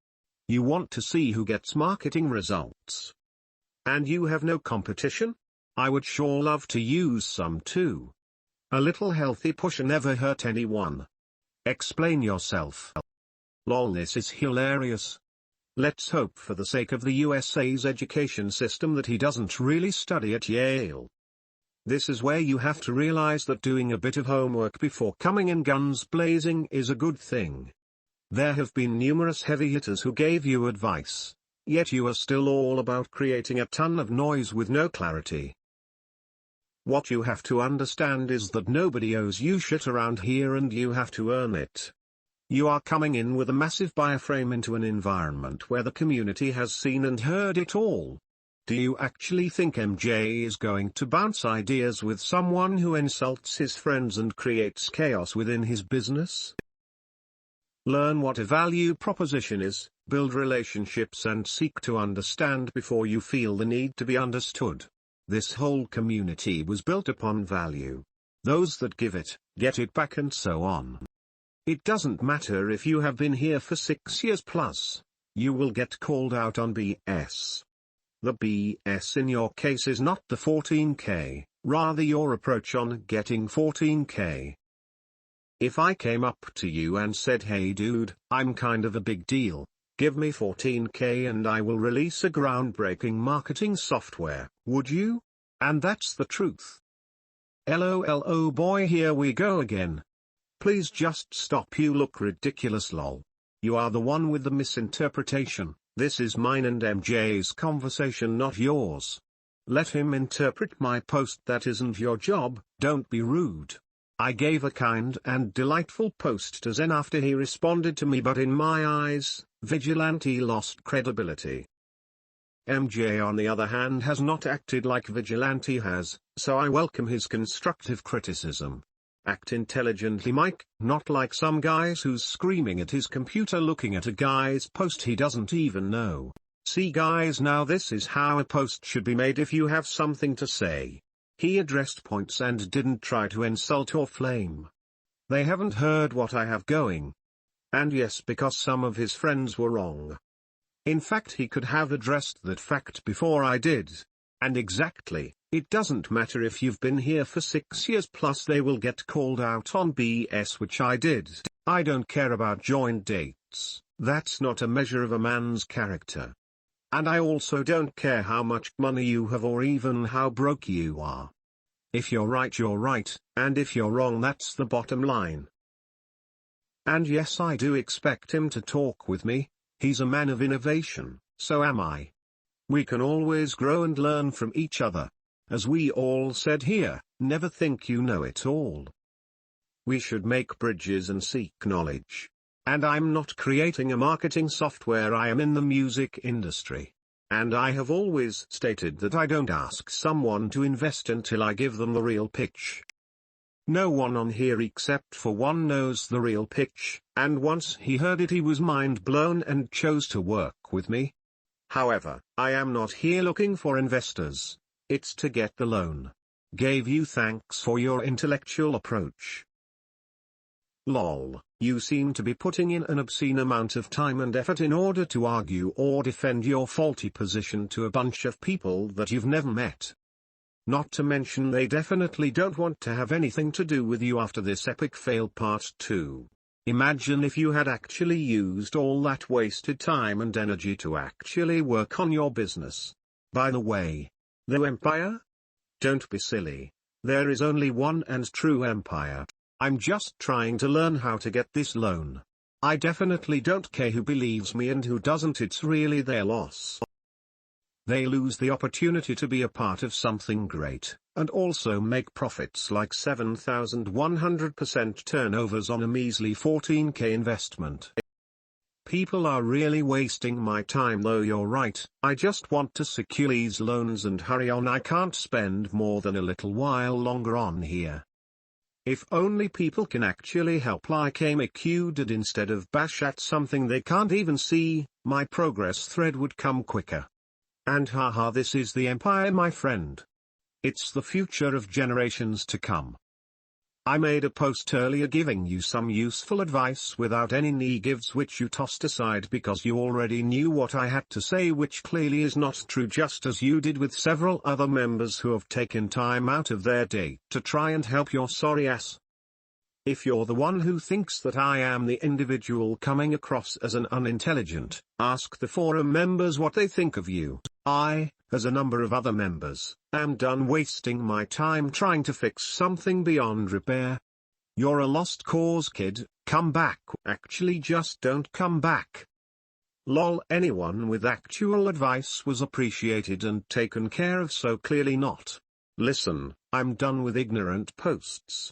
A: You want to see who gets marketing results. And you have no competition? I would sure love to use some too. A little healthy push never hurt anyone. Explain yourself. Lol, this is hilarious. Let's hope for the sake of the USA's education system that he doesn't really study at Yale. This is where you have to realize that doing a bit of homework before coming in guns blazing is a good thing. There have been numerous heavy hitters who gave you advice, yet you are still all about creating a ton of noise with no clarity. What you have to understand is that nobody owes you shit around here and you have to earn it. You are coming in with a massive wireframe into an environment where the community has seen and heard it all. Do you actually think MJ is going to bounce ideas with someone who insults his friends and creates chaos within his business? Learn what a value proposition is, build relationships and seek to understand before you feel the need to be understood. This whole community was built upon value. Those that give it, get it back and so on. It doesn't matter if you have been here for 6 years plus, you will get called out on BS. The BS in your case is not the 14K, rather your approach on getting 14K. If I came up to you and said, hey dude, I'm kind of a big deal, give me 14K and I will release a groundbreaking marketing software, would you? And that's the truth. LOL, oh boy, here we go again. Please just stop, you look ridiculous, lol. You are the one with the misinterpretation. This is mine and MJ's conversation, not yours. Let him interpret my post, that isn't your job, don't be rude. I gave a kind and delightful post to Zen after he responded to me, but in my eyes, Vigilante lost credibility. MJ on the other hand has not acted like Vigilante has, so I welcome his constructive criticism. Act intelligently, Mike, not like some guys who's screaming at his computer looking at a guy's post he doesn't even know. See guys, now this is how a post should be made if you have something to say. He addressed points and didn't try to insult or flame. They haven't heard what I have going. And yes, because some of his friends were wrong. In fact, he could have addressed that fact before I did. And exactly, it doesn't matter if you've been here for 6 years plus, they will get called out on BS, which I did. I don't care about joint dates, that's not a measure of a man's character. And I also don't care how much money you have or even how broke you are. If you're right, and if you're wrong, that's the bottom line. And yes, I do expect him to talk with me, he's a man of innovation, so am I. We can always grow and learn from each other. As we all said here, never think you know it all. We should make bridges and seek knowledge. And I'm not creating a marketing software, I am in the music industry. And I have always stated that I don't ask someone to invest until I give them the real pitch. No one on here except for one knows the real pitch, and once he heard it he was mind blown and chose to work with me. However, I am not here looking for investors, it's to get the loan. Gave you thanks for your intellectual approach. LOL. You seem to be putting in an obscene amount of time and effort in order to argue or defend your faulty position to a bunch of people that you've never met. Not to mention they definitely don't want to have anything to do with you after this epic fail part 2. Imagine if you had actually used all that wasted time and energy to actually work on your business. By the way, the empire? Don't be silly. There is only one and true empire. I'm just trying to learn how to get this loan. I definitely don't care who believes me and who doesn't, it's really their loss. They lose the opportunity to be a part of something great, and also make profits like 7,100% turnovers on a measly 14k investment. People are really wasting my time though. You're right, I just want to secure these loans and hurry on. I can't spend more than a little while longer on here. If only people can actually help like AMQ did instead of bash at something they can't even see, my progress thread would come quicker. And haha, this is the empire, my friend. It's the future of generations to come. I made a post earlier giving you some useful advice without any knee gives, which you tossed aside because you already knew what I had to say, which clearly is not true, just as you did with several other members who have taken time out of their day to try and help your sorry ass. If you're the one who thinks that I am the individual coming across as an unintelligent, ask the forum members what they think of you. I, as a number of other members, am done wasting my time trying to fix something beyond repair. You're a lost cause, kid. Come back. Actually, just don't come back. Lol. Anyone with actual advice was appreciated and taken care of, so clearly not. Listen, I'm done with ignorant posts.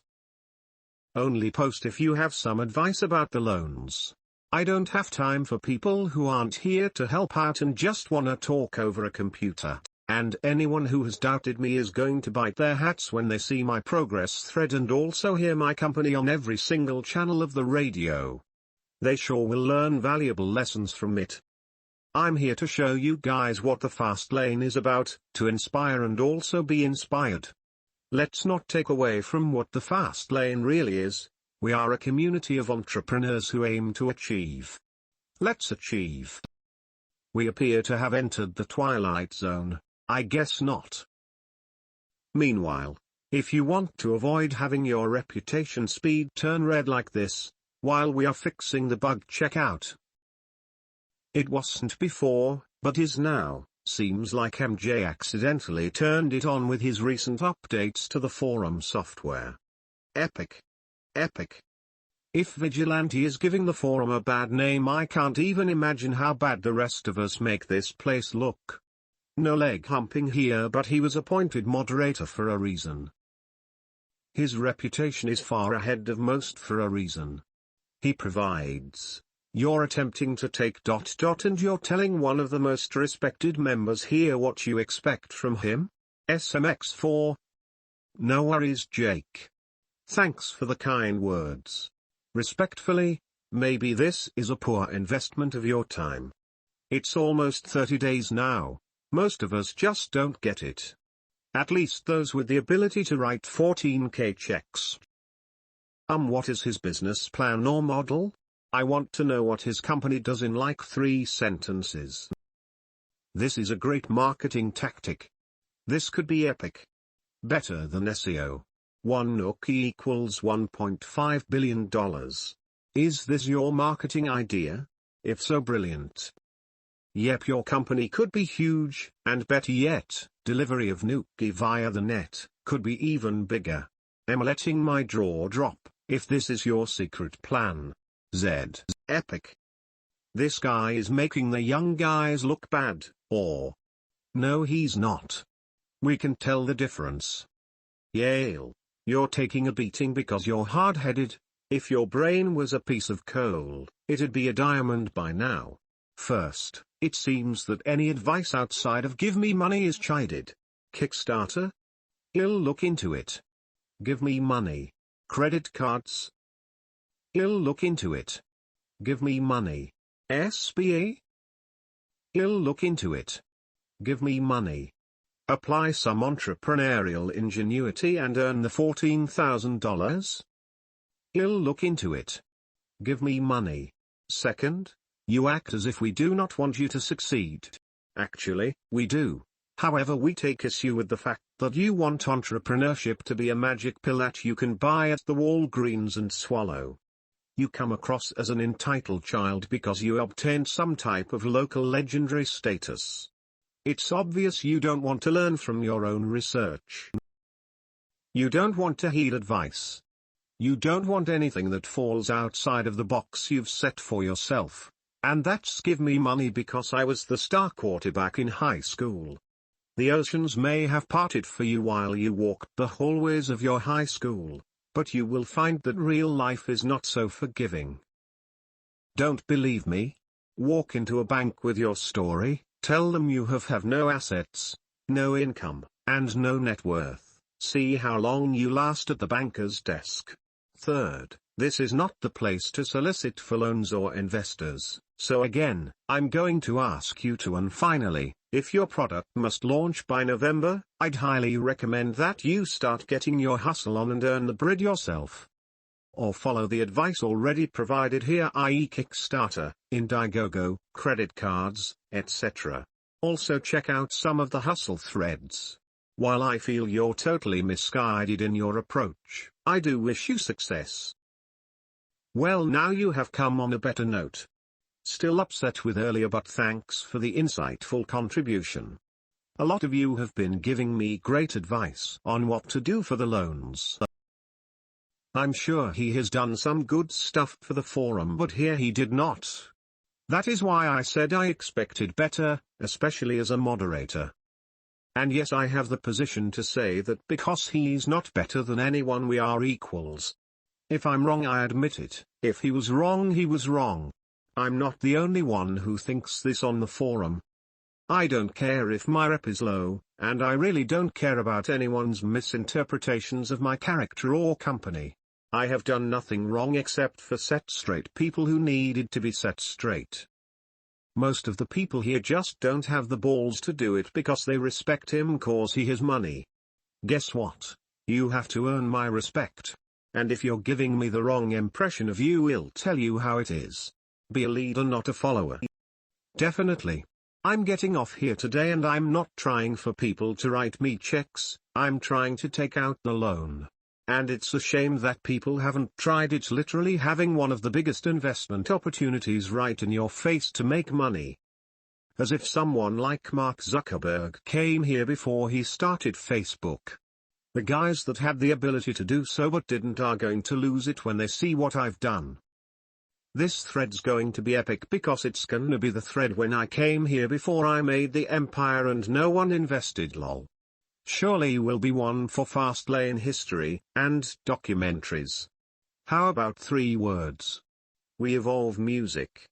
A: Only post if you have some advice about the loans. I don't have time for people who aren't here to help out and just wanna talk over a computer. And anyone who has doubted me is going to bite their hats when they see my progress thread and also hear my company on every single channel of the radio. They sure will learn valuable lessons from it. I'm here to show you guys what the fast lane is about, to inspire and also be inspired. Let's not take away from what the fast lane really is. We are a community of entrepreneurs who aim to achieve. Let's achieve. We appear to have entered the twilight zone. I guess not. Meanwhile, if you want to avoid having your reputation speed turn red like this, while we are fixing the bug, check out. It wasn't before, but is now. Seems like MJ accidentally turned it on with his recent updates to the forum software. Epic. Epic. If Vigilante is giving the forum a bad name, I can't even imagine how bad the rest of us make this place look. No leg humping here, but he was appointed moderator for a reason. His reputation is far ahead of most for a reason. He provides. You're attempting to take ... and you're telling one of the most respected members here what you expect from him? SMX4. No worries, Jake. Thanks for the kind words. Respectfully, maybe this is a poor investment of your time. It's almost 30 days now. Most of us just don't get it. At least those with the ability to write 14k checks. What is his business plan or model? I want to know what his company does in like 3 sentences. This is a great marketing tactic. This could be epic. Better than SEO. 1 NOK equals $1.5 billion. Is this your marketing idea? If so, brilliant. Yep, your company could be huge, and better yet, delivery of Nuki via the net, could be even bigger. I'm letting my jaw drop, if this is your secret plan. Epic. This guy is making the young guys look bad, or... No, he's not. We can tell the difference. Yale, you're taking a beating because you're hard-headed. If your brain was a piece of coal, it'd be a diamond by now. First, it seems that any advice outside of give me money is chided. Kickstarter? I'll look into it. Give me money. Credit cards? I'll look into it. Give me money. SBA? I'll look into it. Give me money. Apply some entrepreneurial ingenuity and earn the $14,000? I'll look into it. Give me money. Second, you act as if we do not want you to succeed. Actually, we do. However, we take issue with the fact that you want entrepreneurship to be a magic pill that you can buy at the Walgreens and swallow. You come across as an entitled child because you obtained some type of local legendary status. It's obvious you don't want to learn from your own research. You don't want to heed advice. You don't want anything that falls outside of the box you've set for yourself. And that's give me money because I was the star quarterback in high school. The oceans may have parted for you while you walked the hallways of your high school, but you will find that real life is not so forgiving. Don't believe me? Walk into a bank with your story, tell them you have no assets, no income, and no net worth. See how long you last at the banker's desk. Third, this is not the place to solicit for loans or investors, so again, I'm going to ask you to. And finally, if your product must launch by November, I'd highly recommend that you start getting your hustle on and earn the bread yourself. Or follow the advice already provided here, i.e. Kickstarter, Indiegogo, credit cards, etc. Also check out some of the hustle threads. While I feel you're totally misguided in your approach, I do wish you success. Well, now you have come on a better note. Still upset with earlier, but thanks for the insightful contribution. A lot of you have been giving me great advice on what to do for the loans. I'm sure he has done some good stuff for the forum, but here he did not. That is why I said I expected better, especially as a moderator. And yes, I have the position to say that because he's not better than anyone, we are equals. If I'm wrong, I admit it. If he was wrong, he was wrong. I'm not the only one who thinks this on the forum. I don't care if my rep is low, and I really don't care about anyone's misinterpretations of my character or company. I have done nothing wrong except for set straight people who needed to be set straight. Most of the people here just don't have the balls to do it because they respect him cause he has money. Guess what? You have to earn my respect. And if you're giving me the wrong impression of you, I'll tell you how it is. Be a leader, not a follower. Definitely. I'm getting off here today, and I'm not trying for people to write me checks, I'm trying to take out the loan. And it's a shame that people haven't tried it. Literally having one of the biggest investment opportunities right in your face to make money. As if someone like Mark Zuckerberg came here before he started Facebook. The guys that had the ability to do so but didn't are going to lose it when they see what I've done. This thread's going to be epic because it's gonna be the thread when I came here before I made the empire and no one invested, lol. Surely will be one for Fastlane history and documentaries. How about 3 words? We evolve music.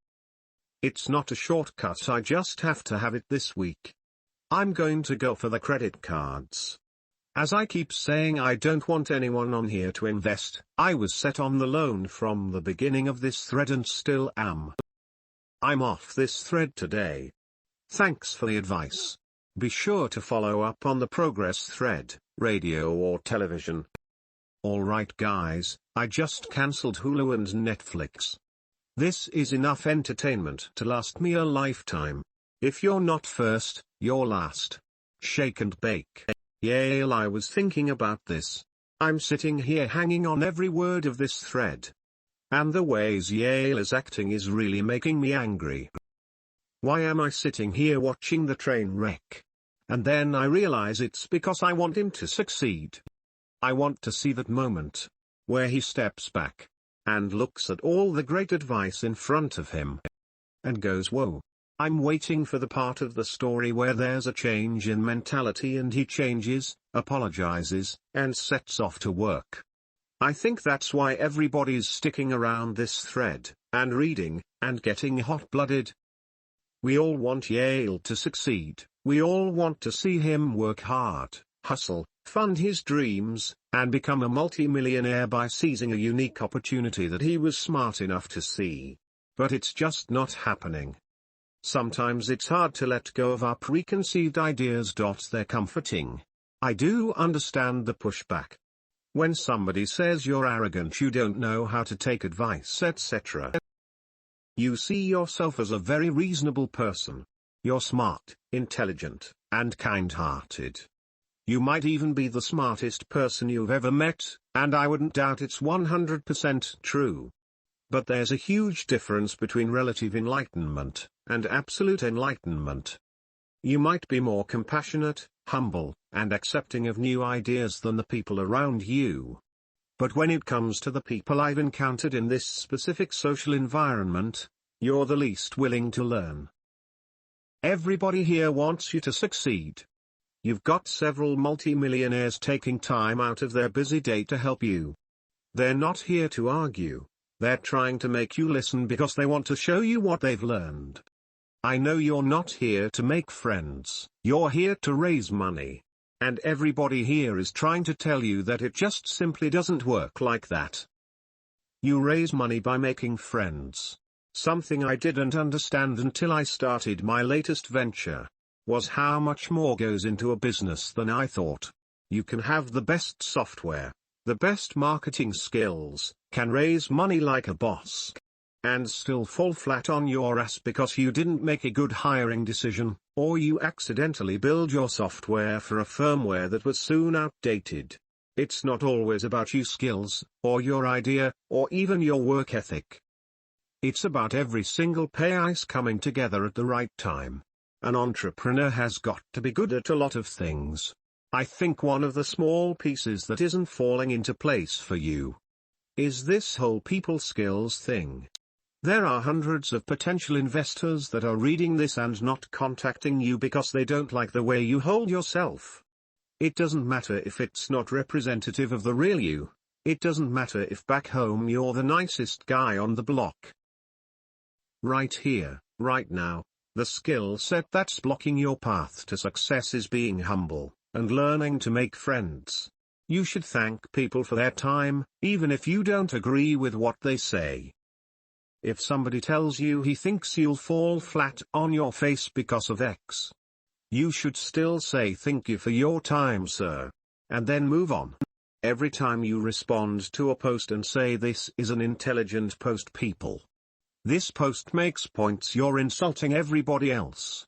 A: It's not a shortcut, I just have to have it this week. I'm going to go for the credit cards. As I keep saying, I don't want anyone on here to invest. I was set on the loan from the beginning of this thread and still am. I'm off this thread today. Thanks for the advice. Be sure to follow up on the progress thread, radio or television. Alright guys, I just cancelled Hulu and Netflix. This is enough entertainment to last me a lifetime. If you're not first, you're last. Shake and bake. Yale, I was thinking about this. I'm sitting here hanging on every word of this thread. And the ways Yale is acting is really making me angry. Why am I sitting here watching the train wreck? And then I realize it's because I want him to succeed. I want to see that moment, where he steps back, and looks at all the great advice in front of him, and goes, whoa. I'm waiting for the part of the story where there's a change in mentality and he changes, apologizes, and sets off to work. I think that's why everybody's sticking around this thread, and reading, and getting hot-blooded. We all want Yale to succeed, we all want to see him work hard, hustle, fund his dreams, and become a multi-millionaire by seizing a unique opportunity that he was smart enough to see. But it's just not happening. Sometimes it's hard to let go of our preconceived ideas. They're comforting. I do understand the pushback. When somebody says you're arrogant, you don't know how to take advice, etc. You see yourself as a very reasonable person. You're smart, intelligent, and kind-hearted. You might even be the smartest person you've ever met, and I wouldn't doubt it's 100% true. But there's a huge difference between relative enlightenment and absolute enlightenment. You might be more compassionate, humble, and accepting of new ideas than the people around you. But when it comes to the people I've encountered in this specific social environment, you're the least willing to learn. Everybody here wants you to succeed. You've got several multi-millionaires taking time out of their busy day to help you. They're not here to argue. They're trying to make you listen because they want to show you what they've learned. I know you're not here to make friends. You're here to raise money. And everybody here is trying to tell you that it just simply doesn't work like that. You raise money by making friends. Something I didn't understand until I started my latest venture was how much more goes into a business than I thought. You can have the best software, the best marketing skills, can raise money like a boss, and still fall flat on your ass because you didn't make a good hiring decision, or you accidentally build your software for a firmware that was soon outdated. It's not always about your skills, or your idea, or even your work ethic. It's about every single piece coming together at the right time. An entrepreneur has got to be good at a lot of things. I think one of the small pieces that isn't falling into place for you is this whole people skills thing. There are hundreds of potential investors that are reading this and not contacting you because they don't like the way you hold yourself. It doesn't matter if it's not representative of the real you. It doesn't matter if back home you're the nicest guy on the block. Right here, right now, the skill set that's blocking your path to success is being humble and learning to make friends. You should thank people for their time, even if you don't agree with what they say. If somebody tells you he thinks you'll fall flat on your face because of X, you should still say thank you for your time, sir, and then move on. Every time you respond to a post and say this is an intelligent post, people, this post makes points, you're insulting everybody else.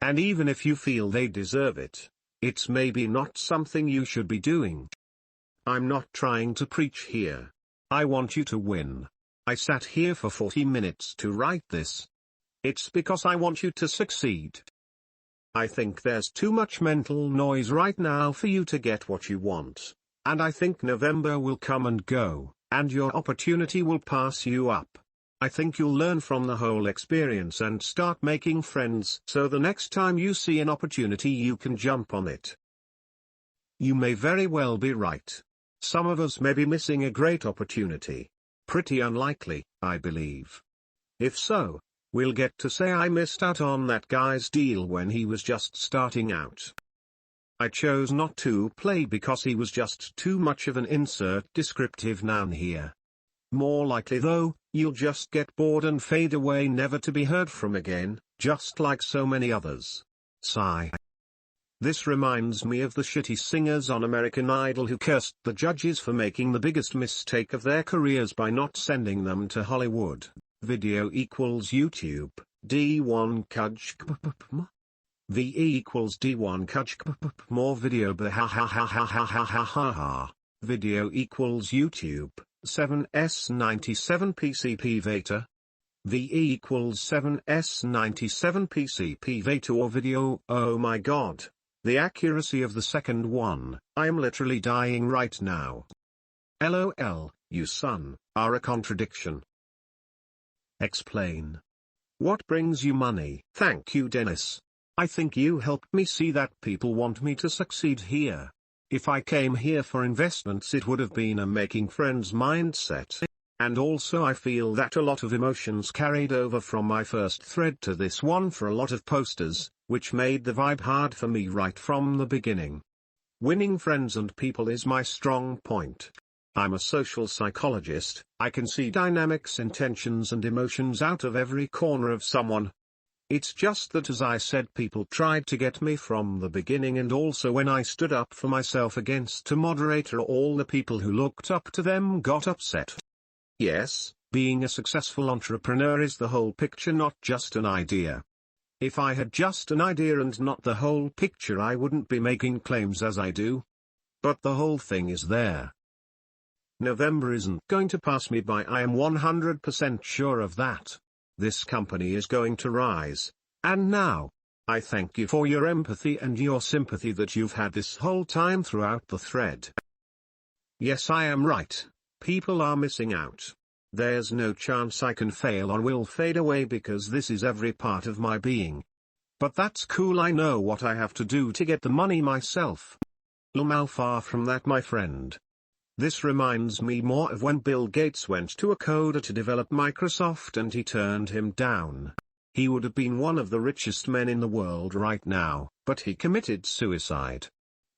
A: And even if you feel they deserve it, it's maybe not something you should be doing. I'm not trying to preach here. I want you to win. I sat here for 40 minutes to write this. It's because I want you to succeed. I think there's too much mental noise right now for you to get what you want, and I think November will come and go, and your opportunity will pass you up. I think you'll learn from the whole experience and start making friends so the next time you see an opportunity you can jump on it. You may very well be right. Some of us may be missing a great opportunity. Pretty unlikely, I believe. If so, we'll get to say I missed out on that guy's deal when he was just starting out. I chose not to play because he was just too much of an insert descriptive noun here. More likely though, you'll just get bored and fade away never to be heard from again, just like so many others. Sigh. This reminds me of the shitty singers on American Idol who cursed the judges for making the biggest mistake of their careers by not sending them to Hollywood. Video equals YouTube, D1 Kujk VE equals D1 Kujk more video ha ha ha ha ha ha ha ha ha. Video equals YouTube, 7S97 PCP Veta. VE equals 7S97 PCP Veta or video, oh my god. The accuracy of the second one, I'm literally dying right now. LOL, you son, are a contradiction. Explain. What brings you money? Thank you, Dennis. I think you helped me see that people want me to succeed here. If I came here for investments it would have been a making friends mindset. And also I feel that a lot of emotions carried over from my first thread to this one for a lot of posters, which made the vibe hard for me right from the beginning. Winning friends and people is my strong point. I'm a social psychologist, I can see dynamics, intentions and emotions out of every corner of someone. It's just that, as I said, people tried to get me from the beginning, and also when I stood up for myself against a moderator, all the people who looked up to them got upset. Yes, being a successful entrepreneur is the whole picture, not just an idea. If I had just an idea and not the whole picture, I wouldn't be making claims as I do. But the whole thing is there. November isn't going to pass me by, I am 100% sure of that. This company is going to rise. And now, I thank you for your empathy and your sympathy that you've had this whole time throughout the thread. Yes, I am right. People are missing out. There's no chance I can fail or will fade away because this is every part of my being. But that's cool, I know what I have to do to get the money myself. Far from that, my friend. This reminds me more of when Bill Gates went to a coder to develop Microsoft and he turned him down. He would have been one of the richest men in the world right now, but he committed suicide.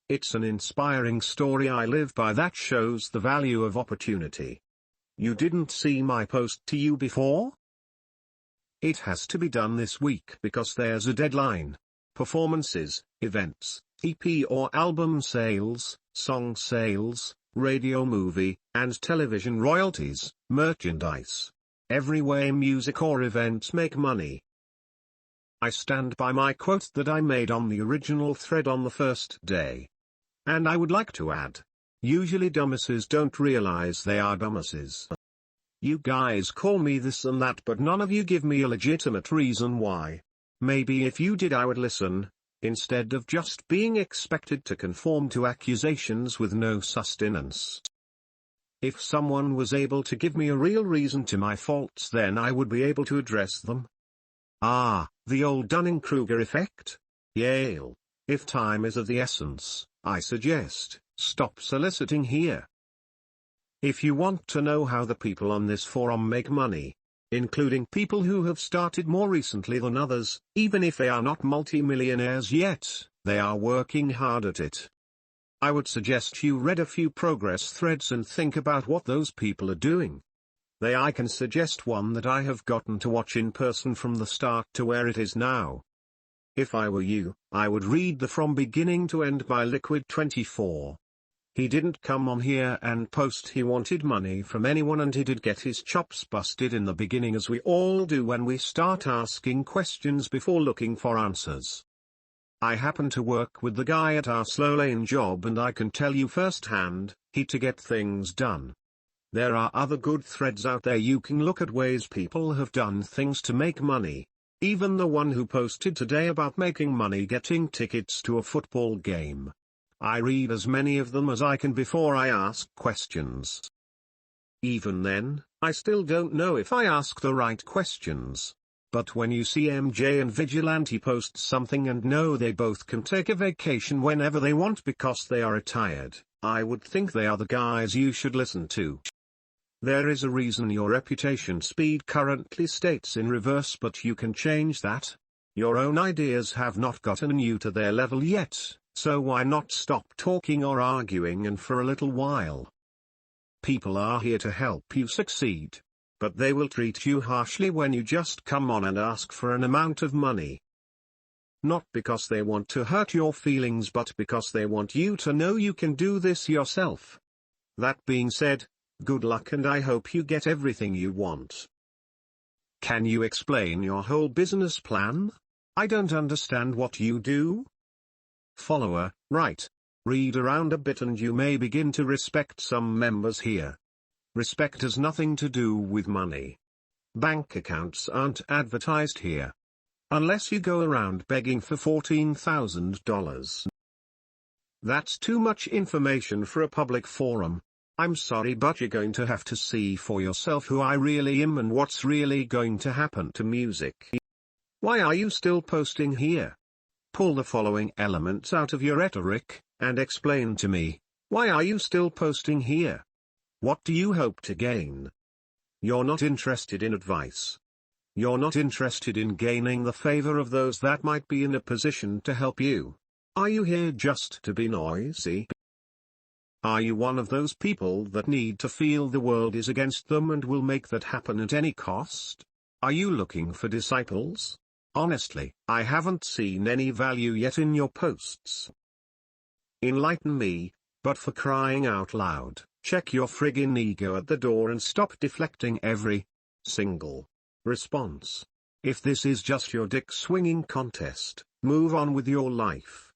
A: It's an inspiring story I live by that shows the value of opportunity. You didn't see my post to you before? It has to be done this week because there's a deadline. Performances, events, EP or album sales, song sales, radio, movie, and television royalties, merchandise. Every way music or events make money. I stand by my quote that I made on the original thread on the first day. And I would like to add, usually dumbasses don't realize they are dumbasses. You guys call me this and that, but none of you give me a legitimate reason why. Maybe if you did I would listen, instead of just being expected to conform to accusations with no sustenance. If someone was able to give me a real reason to my faults, then I would be able to address them. Ah, the old Dunning-Kruger effect? Yale. If time is of the essence, I suggest, stop soliciting here. If you want to know how the people on this forum make money, including people who have started more recently than others, even if they are not multimillionaires yet, they are working hard at it. I would suggest you read a few progress threads and think about what those people are doing. I can suggest one that I have gotten to watch in person from the start to where it is now. If I were you, I would read the From Beginning to End by Liquid 24. He didn't come on here and post he wanted money from anyone, and he did get his chops busted in the beginning, as we all do when we start asking questions before looking for answers. I happen to work with the guy at our slow lane job, and I can tell you firsthand, to get things done. There are other good threads out there you can look at, ways people have done things to make money. Even the one who posted today about making money getting tickets to a football game. I read as many of them as I can before I ask questions. Even then, I still don't know if I ask the right questions. But when you see MJ and Vigilante post something and know they both can take a vacation whenever they want because they are retired, I would think they are the guys you should listen to. There is a reason your reputation speed currently states in reverse, but you can change that. Your own ideas have not gotten you to their level yet, so why not stop talking or arguing and for a little while? People are here to help you succeed, but they will treat you harshly when you just come on and ask for an amount of money. Not because they want to hurt your feelings, but because they want you to know you can do this yourself. That being said, good luck, and I hope you get everything you want. Can you explain your whole business plan? I don't understand what you do. Follower, right. Read around a bit and you may begin to respect some members here. Respect has nothing to do with money. Bank accounts aren't advertised here. Unless you go around begging for $14,000. That's too much information for a public forum. I'm sorry, but you're going to have to see for yourself who I really am and what's really going to happen to music. Why are you still posting here? Pull the following elements out of your rhetoric, and explain to me, why are you still posting here? What do you hope to gain? You're not interested in advice. You're not interested in gaining the favor of those that might be in a position to help you. Are you here just to be noisy? Are you one of those people that need to feel the world is against them and will make that happen at any cost? Are you looking for disciples? Honestly, I haven't seen any value yet in your posts. Enlighten me, but for crying out loud, check your friggin' ego at the door and stop deflecting every single response. If this is just your dick swinging contest, move on with your life.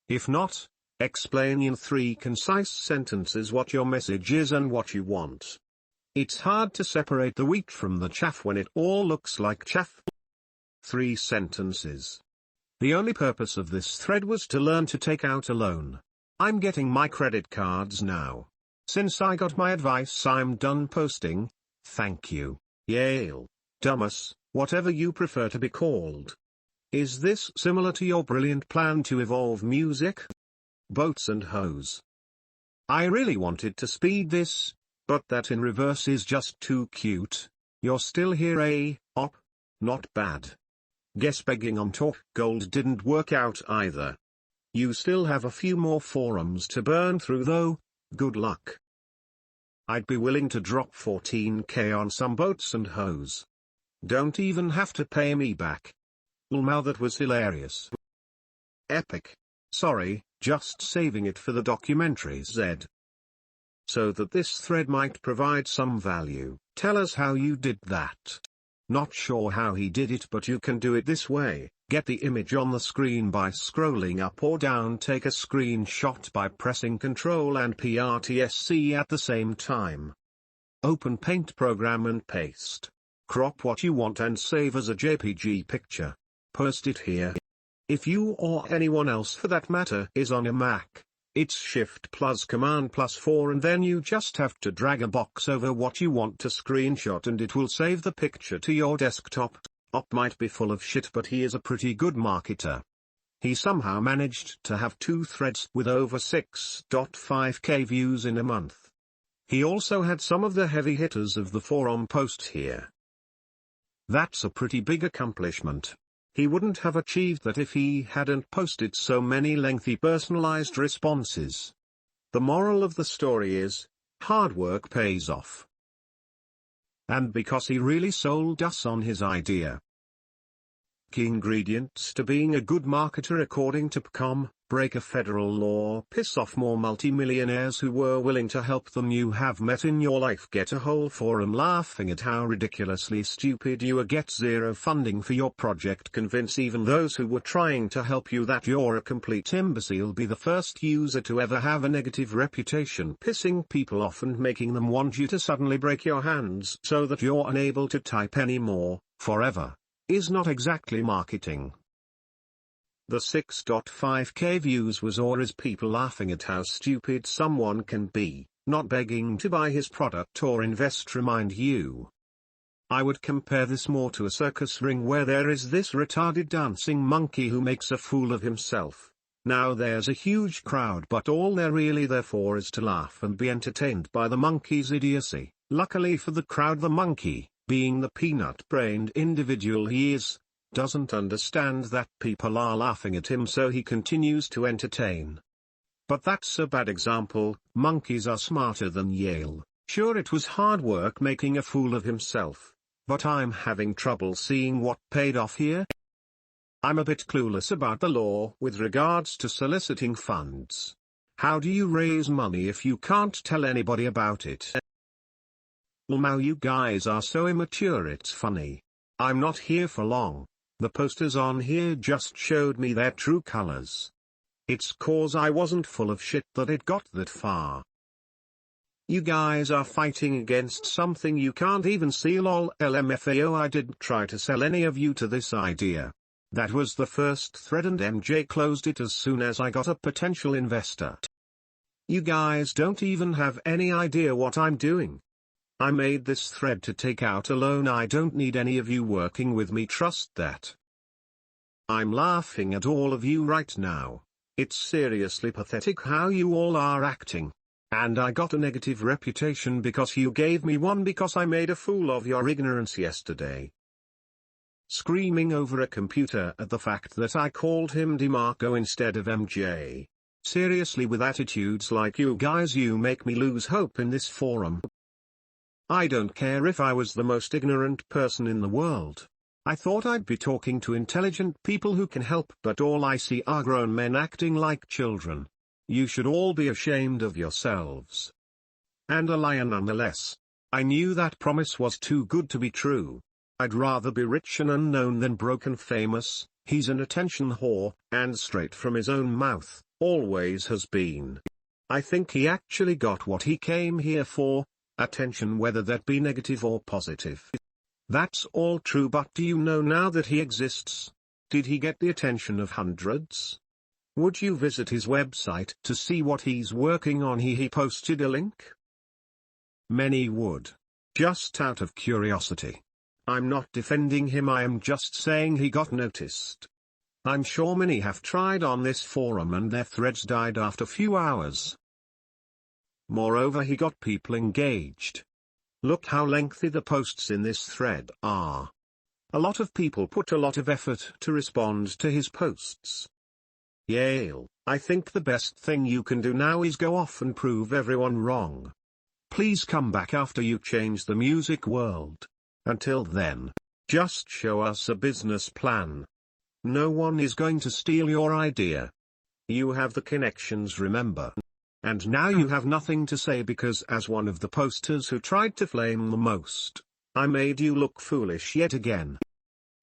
A: If not, explain in 3 concise sentences what your message is and what you want. It's hard to separate the wheat from the chaff when it all looks like chaff. 3 sentences. The only purpose of this thread was to learn to take out a loan. I'm getting my credit cards now. Since I got my advice, I'm done posting. Thank you, Yale, dumbass, whatever you prefer to be called. Is this similar to your brilliant plan to evolve music? Boats and hose. I really wanted to speed this, but that in reverse is just too cute. You're still here, op? Not bad. Guess begging on Talk Gold didn't work out either. You still have a few more forums to burn through though. Good luck. I'd be willing to drop 14k on some boats and hose. Don't even have to pay me back. Lmao, that was hilarious. Epic. Sorry, just saving it for the documentary Z. So that this thread might provide some value, tell us how you did that. Not sure how he did it, but you can do it this way. Get the image on the screen by scrolling up or down, take a screenshot by pressing Ctrl and PRTSC at the same time. Open Paint program and paste. Crop what you want and save as a JPG picture. Post it here. If you or anyone else for that matter is on a Mac, it's Shift plus Command plus 4 and then you just have to drag a box over what you want to screenshot and it will save the picture to your desktop. Op might be full of shit, but he is a pretty good marketer. He somehow managed to have 2 threads with over 6.5k views in a month. He also had some of the heavy hitters of the forum post here. That's a pretty big accomplishment. He wouldn't have achieved that if he hadn't posted so many lengthy personalized responses. The moral of the story is, hard work pays off. And because he really sold us on his idea. Key ingredients to being a good marketer according to PCOM: break a federal law, piss off more multimillionaires who were willing to help than you have met in your life, get a whole forum laughing at how ridiculously stupid you are, get 0 funding for your project, convince even those who were trying to help you that you're a complete imbecile, be the first user to ever have a negative reputation, pissing people off and making them want you to suddenly break your hands so that you're unable to type anymore, forever, is not exactly marketing. The 6.5k views was or is people laughing at how stupid someone can be, not begging to buy his product or invest. Remind you. I would compare this more to a circus ring where there is this retarded dancing monkey who makes a fool of himself. Now there's a huge crowd, but all they're really there for is to laugh and be entertained by the monkey's idiocy. Luckily for the crowd, the monkey, being the peanut-brained individual he is, doesn't understand that people are laughing at him, so he continues to entertain. But that's a bad example. Monkeys are smarter than Yale. Sure, it was hard work making a fool of himself, but I'm having trouble seeing what paid off here. I'm a bit clueless about the law with regards to soliciting funds. How do you raise money if you can't tell anybody about it? Well, now you guys are so immature, it's funny. I'm not here for long. The posters on here just showed me their true colors. It's cause I wasn't full of shit that it got that far. You guys are fighting against something you can't even see. Lol LMFAO. I didn't try to sell any of you to this idea. That was the first thread and MJ closed it as soon as I got a potential investor. You guys don't even have any idea what I'm doing. I made this thread to take out a loan. I don't need any of you working with me, trust that. I'm laughing at all of you right now. It's seriously pathetic how you all are acting. And I got a negative reputation because you gave me one because I made a fool of your ignorance yesterday. Screaming over a computer at the fact that I called him DeMarco instead of MJ. Seriously, with attitudes like you guys, you make me lose hope in this forum. I don't care if I was the most ignorant person in the world. I thought I'd be talking to intelligent people who can help, but all I see are grown men acting like children. You should all be ashamed of yourselves. And a liar nonetheless. I knew that promise was too good to be true. I'd rather be rich and unknown than broke and famous. He's an attention whore, and straight from his own mouth, always has been. I think he actually got what he came here for, attention, whether that be negative or positive. That's all true, but do you know now that he exists? Did he get the attention of hundreds? Would you visit his website to see what he's working on? He posted a link. Many would. Just out of curiosity. I'm not defending him, I am just saying he got noticed. I'm sure many have tried on this forum and their threads died after few hours. Moreover, he got people engaged. Look how lengthy the posts in this thread are. A lot of people put a lot of effort to respond to his posts. Yale, I think the best thing you can do now is go off and prove everyone wrong. Please come back after you change the music world. Until then, just show us a business plan. No one is going to steal your idea. You have the connections, remember. And now you have nothing to say because as one of the posters who tried to flame the most, I made you look foolish yet again.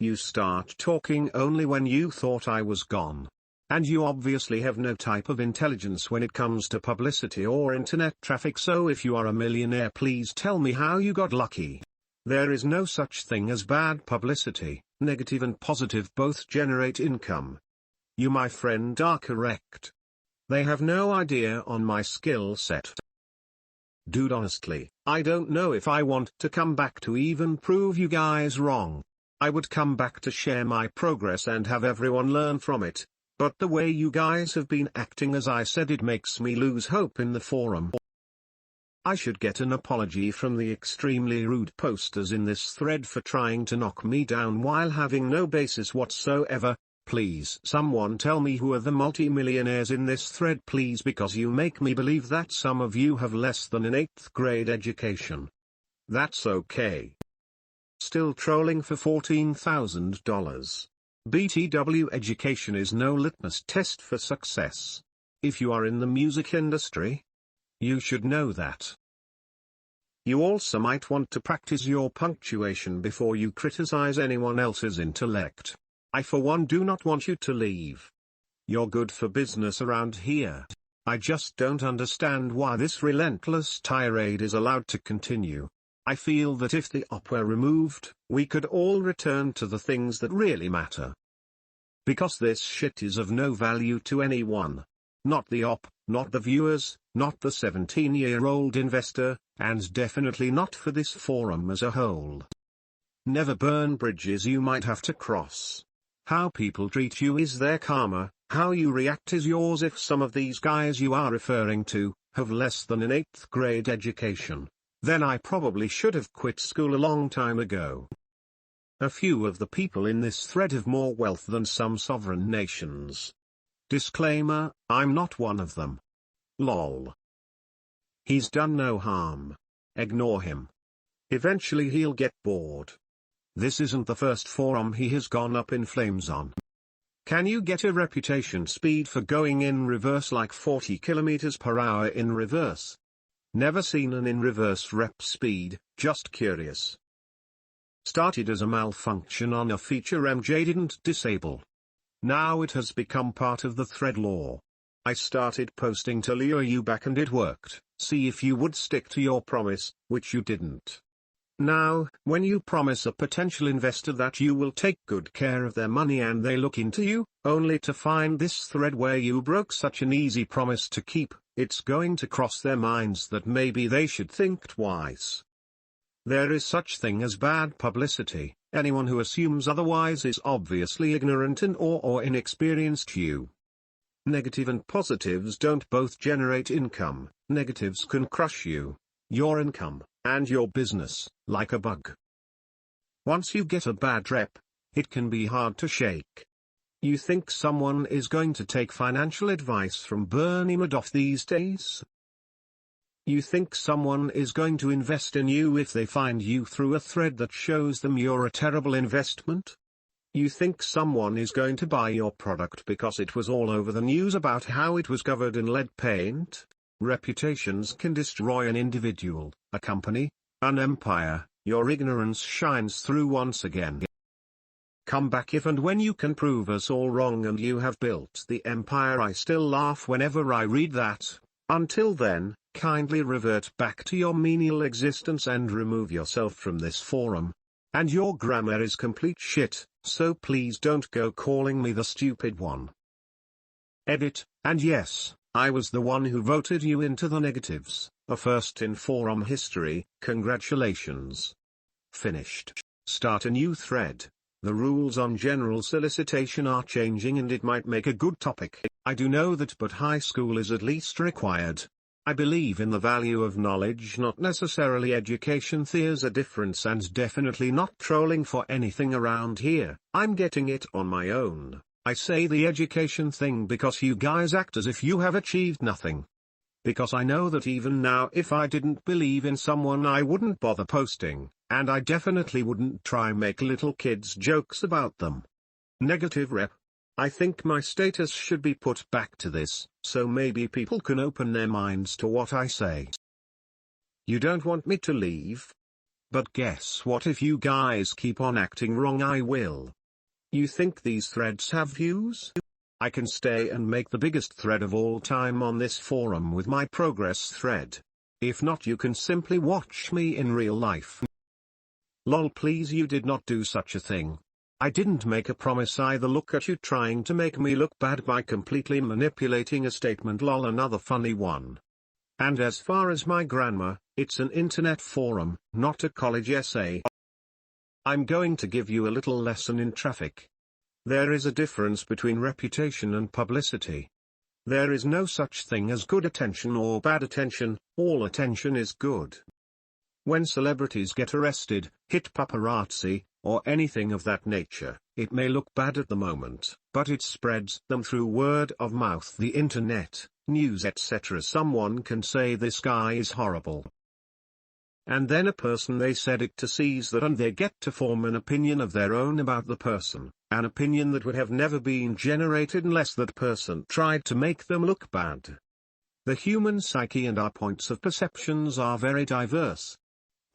A: You start talking only when you thought I was gone. And you obviously have no type of intelligence when it comes to publicity or internet traffic, so if you are a millionaire, please tell me how you got lucky. There is no such thing as bad publicity. Negative and positive both generate income. You, my friend, are correct. They have no idea on my skill set. Dude, honestly, I don't know if I want to come back to even prove you guys wrong. I would come back to share my progress and have everyone learn from it, but the way you guys have been acting, as I said, it makes me lose hope in the forum. I should get an apology from the extremely rude posters in this thread for trying to knock me down while having no basis whatsoever. Please someone tell me who are the multi-millionaires in this thread, please, because you make me believe that some of you have less than an 8th grade education. That's okay. Still trolling for $14,000. BTW education is no litmus test for success. If you are in the music industry, you should know that. You also might want to practice your punctuation before you criticize anyone else's intellect. I for one do not want you to leave. You're good for business around here. I just don't understand why this relentless tirade is allowed to continue. I feel that if the op were removed, we could all return to the things that really matter. Because this shit is of no value to anyone. Not the op, not the viewers, not the 17-year-old investor, and definitely not for this forum as a whole. Never burn bridges you might have to cross. How people treat you is their karma, how you react is yours. If some of these guys you are referring to have less than an 8th grade education, then I probably should have quit school a long time ago. A few of the people in this thread have more wealth than some sovereign nations. Disclaimer, I'm not one of them. Lol. He's done no harm. Ignore him. Eventually he'll get bored. This isn't the first forum he has gone up in flames on. Can you get a reputation speed for going in reverse like 40 km per hour in reverse? Never seen an in reverse rep speed, just curious. Started as a malfunction on a feature MJ didn't disable. Now it has become part of the thread lore. I started posting to lure you back and it worked. See if you would stick to your promise, which you didn't. Now, when you promise a potential investor that you will take good care of their money and they look into you, only to find this thread where you broke such an easy promise to keep, it's going to cross their minds that maybe they should think twice. There is such thing as bad publicity. Anyone who assumes otherwise is obviously ignorant and or inexperienced. You. Negative and positives don't both generate income. Negatives can crush you, your income, and your business, like a bug. Once you get a bad rep, it can be hard to shake. You think someone is going to take financial advice from Bernie Madoff these days? You think someone is going to invest in you if they find you through a thread that shows them you're a terrible investment? You think someone is going to buy your product because it was all over the news about how it was covered in lead paint? Reputations can destroy an individual, a company, an empire. Your ignorance shines through once again. Come back if and when you can prove us all wrong and you have built the empire. I still laugh whenever I read that. Until then, kindly revert back to your menial existence and remove yourself from this forum. And your grammar is complete shit, so please don't go calling me the stupid one. Edit. And yes, I was the one who voted you into the negatives, a first in forum history. Congratulations. Finished. Start a new thread. The rules on general solicitation are changing and it might make a good topic. I do know that, but high school is at least required. I believe in the value of knowledge, not necessarily education. There's a difference, and definitely not trolling for anything around here. I'm getting it on my own. I say the education thing because you guys act as if you have achieved nothing. Because I know that even now, if I didn't believe in someone, I wouldn't bother posting, and I definitely wouldn't try make little kids jokes about them. Negative rep. I think my status should be put back to this, so maybe people can open their minds to what I say. You don't want me to leave? But guess what, if you guys keep on acting wrong I will. You think these threads have views? I can stay and make the biggest thread of all time on this forum with my progress thread. If not, you can simply watch me in real life. Lol, please, you did not do such a thing. I didn't make a promise either. Look at you trying to make me look bad by completely manipulating a statement. Lol, another funny one. And as far as my grammar, it's an internet forum, not a college essay. I'm going to give you a little lesson in traffic. There is a difference between reputation and publicity. There is no such thing as good attention or bad attention. All attention is good. When celebrities get arrested, hit paparazzi, or anything of that nature, it may look bad at the moment, but it spreads them through word of mouth, the internet, news, etc. Someone can say this guy is horrible. And then a person they said it to sees that and they get to form an opinion of their own about the person, an opinion that would have never been generated unless that person tried to make them look bad. The human psyche and our points of perceptions are very diverse.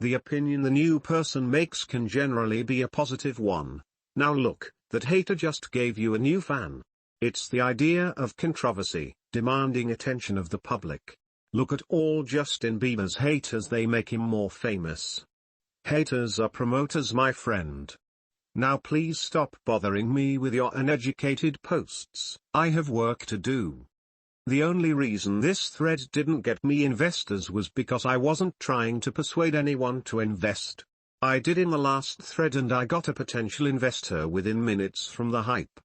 A: The opinion the new person makes can generally be a positive one. Now look, that hater just gave you a new fan. It's the idea of controversy, demanding attention of the public. Look at all Justin Bieber's haters, they make him more famous. Haters are promoters, my friend. Now please stop bothering me with your uneducated posts. I have work to do. The only reason this thread didn't get me investors was because I wasn't trying to persuade anyone to invest. I did in the last thread and I got a potential investor within minutes from the hype.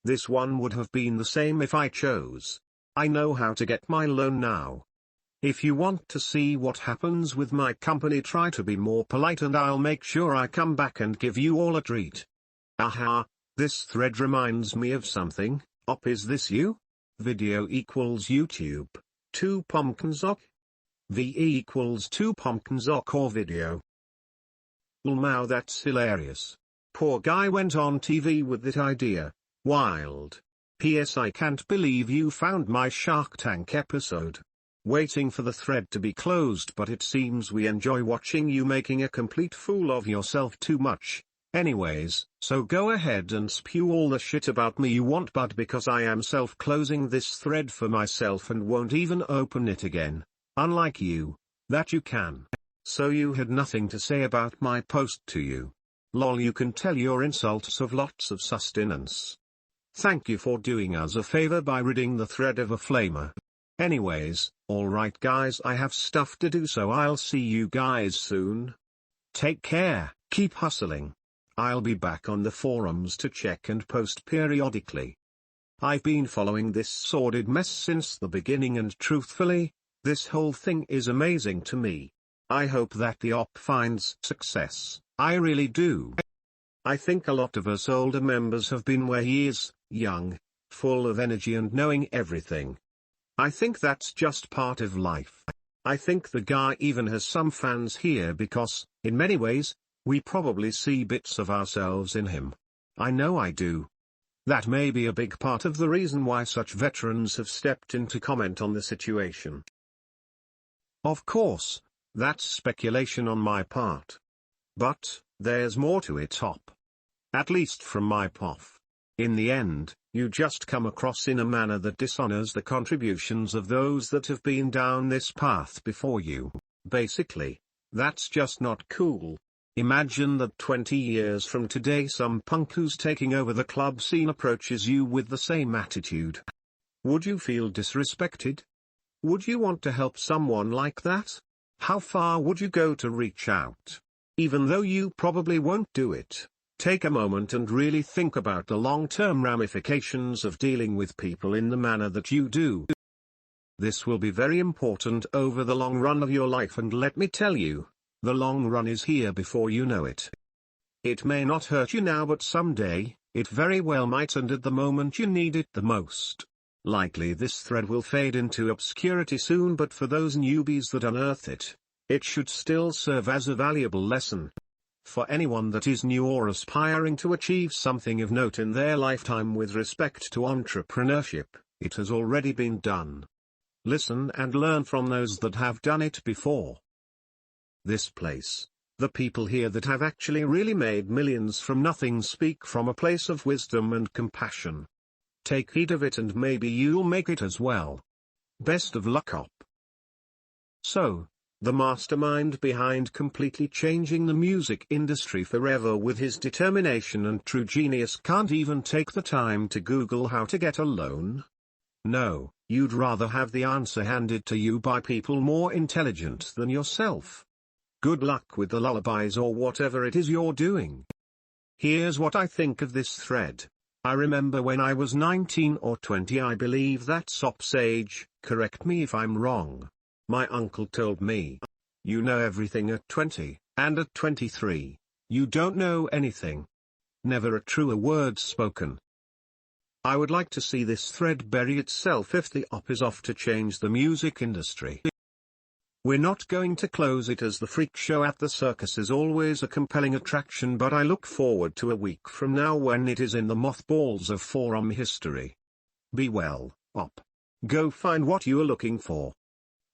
A: This one would have been the same if I chose. I know how to get my loan now. If you want to see what happens with my company, try to be more polite and I'll make sure I come back and give you all a treat. Aha, this thread reminds me of something. Op, is this you? Video equals YouTube, 2 pumpkins ok. VE equals 2 pumpkins ok or video. Lmao, that's hilarious. Poor guy went on TV with that idea. Wild. P.S. I can't believe you found my Shark Tank episode. Waiting for the thread to be closed, but it seems we enjoy watching you making a complete fool of yourself too much. Anyways, so go ahead and spew all the shit about me you want, but because I am self-closing this thread for myself and won't even open it again, unlike you, that you can. So you had nothing to say about my post to you. Lol, you can tell your insults of lots of sustenance. Thank you for doing us a favor by ridding the thread of a flamer. Anyways, alright guys, I have stuff to do, so I'll see you guys soon. Take care, keep hustling. I'll be back on the forums to check and post periodically. I've been following this sordid mess since the beginning and truthfully, this whole thing is amazing to me. I hope that the op finds success, I really do. I think a lot of us older members have been where he is, young, full of energy and knowing everything. I think that's just part of life. I think the guy even has some fans here because, in many ways, we probably see bits of ourselves in him. I know I do. That may be a big part of the reason why such veterans have stepped in to comment on the situation. Of course, that's speculation on my part. But, there's more to it, Hop. At least from my POF. In the end, you just come across in a manner that dishonors the contributions of those that have been down this path before you. Basically, that's just not cool. Imagine that 20 years from today some punk who's taking over the club scene approaches you with the same attitude. Would you feel disrespected? Would you want to help someone like that? How far would you go to reach out? Even though you probably won't do it, take a moment and really think about the long-term ramifications of dealing with people in the manner that you do. This will be very important over the long run of your life, and let me tell you, the long run is here before you know it. It may not hurt you now, but someday, it very well might, and at the moment you need it the most. Likely this thread will fade into obscurity soon, but for those newbies that unearth it, it should still serve as a valuable lesson. For anyone that is new or aspiring to achieve something of note in their lifetime with respect to entrepreneurship, it has already been done. Listen and learn from those that have done it before. This place, the people here that have actually really made millions from nothing, speak from a place of wisdom and compassion. Take heed of it and maybe you'll make it as well. Best of luck, Hop. So, the mastermind behind completely changing the music industry forever with his determination and true genius can't even take the time to Google how to get a loan? No, you'd rather have the answer handed to you by people more intelligent than yourself. Good luck with the lullabies or whatever it is you're doing. Here's what I think of this thread. I remember when I was 19 or 20, I believe that's Hop's age, correct me if I'm wrong. My uncle told me, you know everything at 20, and at 23, you don't know anything. Never a truer word spoken. I would like to see this thread bury itself if the op is off to change the music industry. We're not going to close it, as the freak show at the circus is always a compelling attraction, but I look forward to a week from now when it is in the mothballs of forum history. Be well, Op. Go find what you are looking for.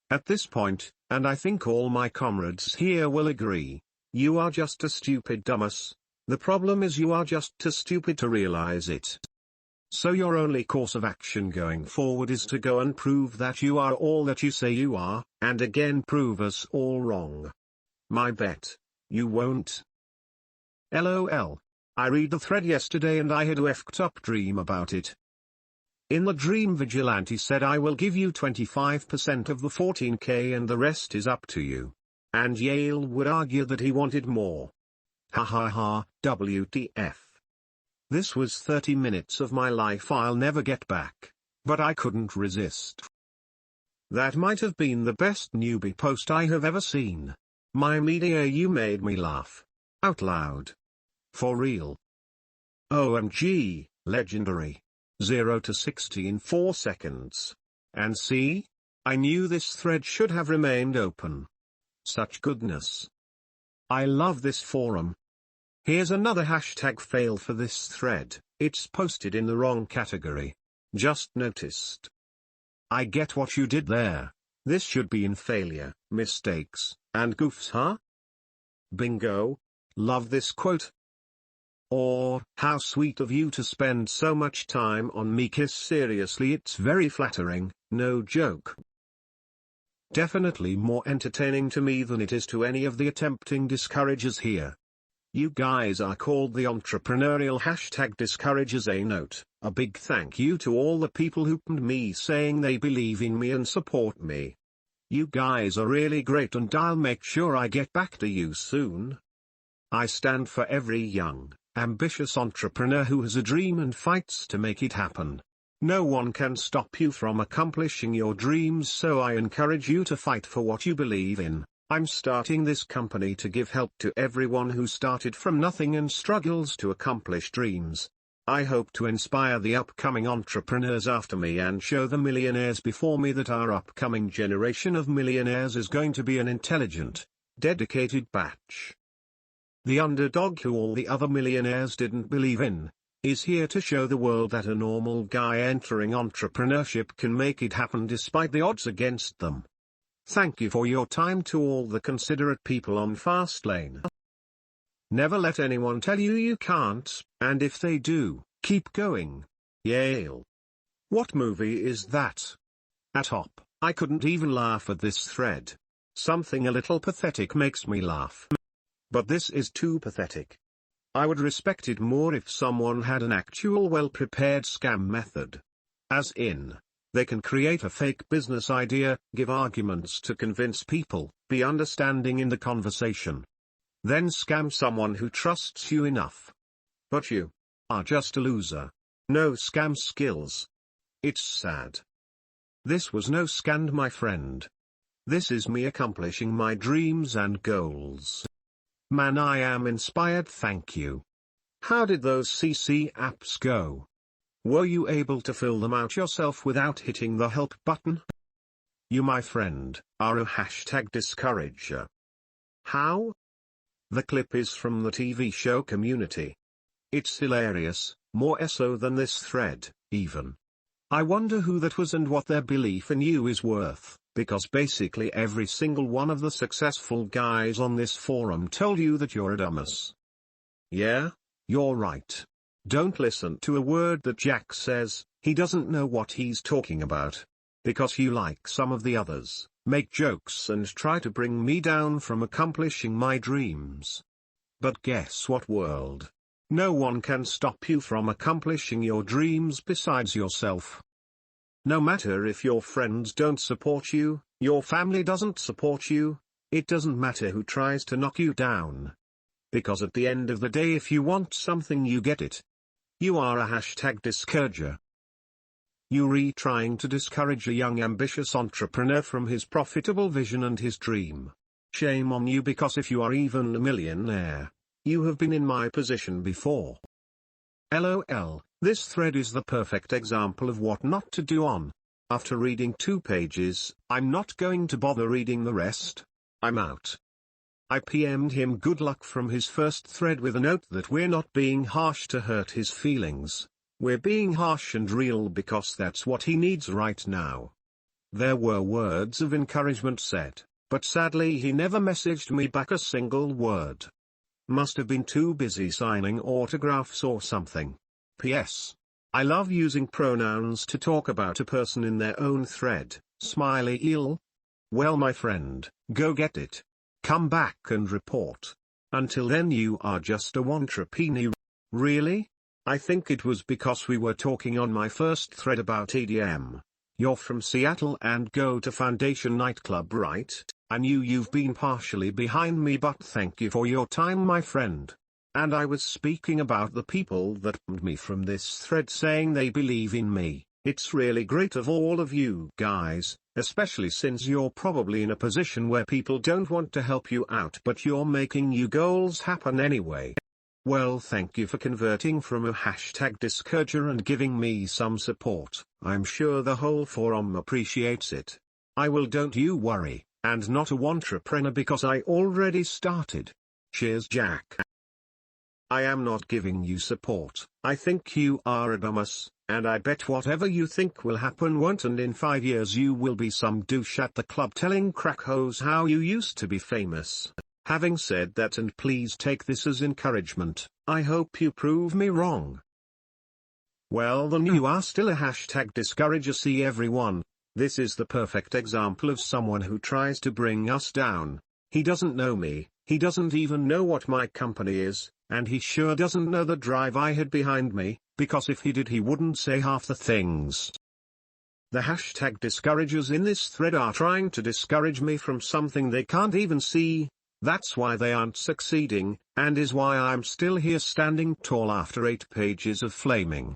A: At this point, and I think all my comrades here will agree, you are just a stupid dumbass. The problem is you are just too stupid to realize it. So your only course of action going forward is to go and prove that you are all that you say you are, and again prove us all wrong. My bet, you won't. LOL. I read the thread yesterday and I had a effed up dream about it. In the dream, Vigilante said, I will give you 25% of the 14k and the rest is up to you. And Yale would argue that he wanted more. Ha ha ha, WTF. This was 30 minutes of my life I'll never get back, but I couldn't resist. That might have been the best newbie post I have ever seen. My media, you made me laugh. Out loud. For real. OMG, legendary. 0 to 60 in 4 seconds. And see? I knew this thread should have remained open. Such goodness. I love this forum. Here's another hashtag fail for this thread. It's posted in the wrong category. Just noticed. I get what you did there. This should be in failure, mistakes, and goofs, huh? Bingo. Love this quote. Or, how sweet of you to spend so much time on me, kiss. Seriously, it's very flattering, no joke. Definitely more entertaining to me than it is to any of the attempting discouragers here. You guys are called the entrepreneurial hashtag discouragers. A note, a big thank you to all the people who pinged me saying they believe in me and support me. You guys are really great and I'll make sure I get back to you soon. I stand for every young, ambitious entrepreneur who has a dream and fights to make it happen. No one can stop you from accomplishing your dreams, so I encourage you to fight for what you believe in. I'm starting this company to give help to everyone who started from nothing and struggles to accomplish dreams. I hope to inspire the upcoming entrepreneurs after me and show the millionaires before me that our upcoming generation of millionaires is going to be an intelligent, dedicated batch. The underdog who all the other millionaires didn't believe in, is here to show the world that a normal guy entering entrepreneurship can make it happen despite the odds against them. Thank you for your time to all the considerate people on Fastlane. Never let anyone tell you you can't, and if they do, keep going. Yale. What movie is that? At top, I couldn't even laugh at this thread. Something a little pathetic makes me laugh. But this is too pathetic. I would respect it more if someone had an actual well-prepared scam method. As in, they can create a fake business idea, give arguments to convince people, be understanding in the conversation. Then scam someone who trusts you enough. But you are just a loser. No scam skills. It's sad. This was no scam, my friend. This is me accomplishing my dreams and goals. Man, I am inspired, thank you. How did those CC apps go? Were you able to fill them out yourself without hitting the help button? You, my friend, are a hashtag discourager. How? The clip is from the TV show Community. It's hilarious, more so than this thread, even. I wonder who that was and what their belief in you is worth, because basically every single one of the successful guys on this forum told you that you're a dumbass. Yeah, you're right. Don't listen to a word that Jack says, he doesn't know what he's talking about. Because you, like some of the others, make jokes and try to bring me down from accomplishing my dreams. But guess what, world? No one can stop you from accomplishing your dreams besides yourself. No matter if your friends don't support you, your family doesn't support you, it doesn't matter who tries to knock you down. Because at the end of the day, if you want something, you get it. You are a hashtag discourager. You're trying to discourage a young ambitious entrepreneur from his profitable vision and his dream. Shame on you, because if you are even a millionaire, you have been in my position before. LOL, this thread is the perfect example of what not to do on. After reading 2 pages, I'm not going to bother reading the rest. I'm out. I PM'd him good luck from his first thread with a note that we're not being harsh to hurt his feelings. We're being harsh and real because that's what he needs right now. There were words of encouragement said, but sadly he never messaged me back a single word. Must have been too busy signing autographs or something. P.S. I love using pronouns to talk about a person in their own thread. Smiley ill. Well, my friend, go get it. Come back and report. Until then, you are just a entrepreneur. Really? I think it was because we were talking on my first thread about EDM. You're from Seattle and go to Foundation nightclub, right? I knew you've been partially behind me, but thank you for your time, my friend. And I was speaking about the people that pwned me from this thread saying they believe in me. It's really great of all of you guys, especially since you're probably in a position where people don't want to help you out, but you're making your goals happen anyway. Well, thank you for converting from a hashtag discourager and giving me some support. I'm sure the whole forum appreciates it. I will, don't you worry, and not a entrepreneur because I already started. Cheers, Jack. I am not giving you support. I think you are a dumbass, and I bet whatever you think will happen won't, and in 5 years you will be some douche at the club telling crack hoes how you used to be famous. Having said that, and please take this as encouragement, I hope you prove me wrong. Well, then you are still a hashtag discourager. See everyone, this is the perfect example of someone who tries to bring us down. He doesn't know me, he doesn't even know what my company is, and he sure doesn't know the drive I had behind me, because if he did he wouldn't say half the things. The hashtag discouragers in this thread are trying to discourage me from something they can't even see. That's why they aren't succeeding, and is why I'm still here standing tall after 8 pages of flaming.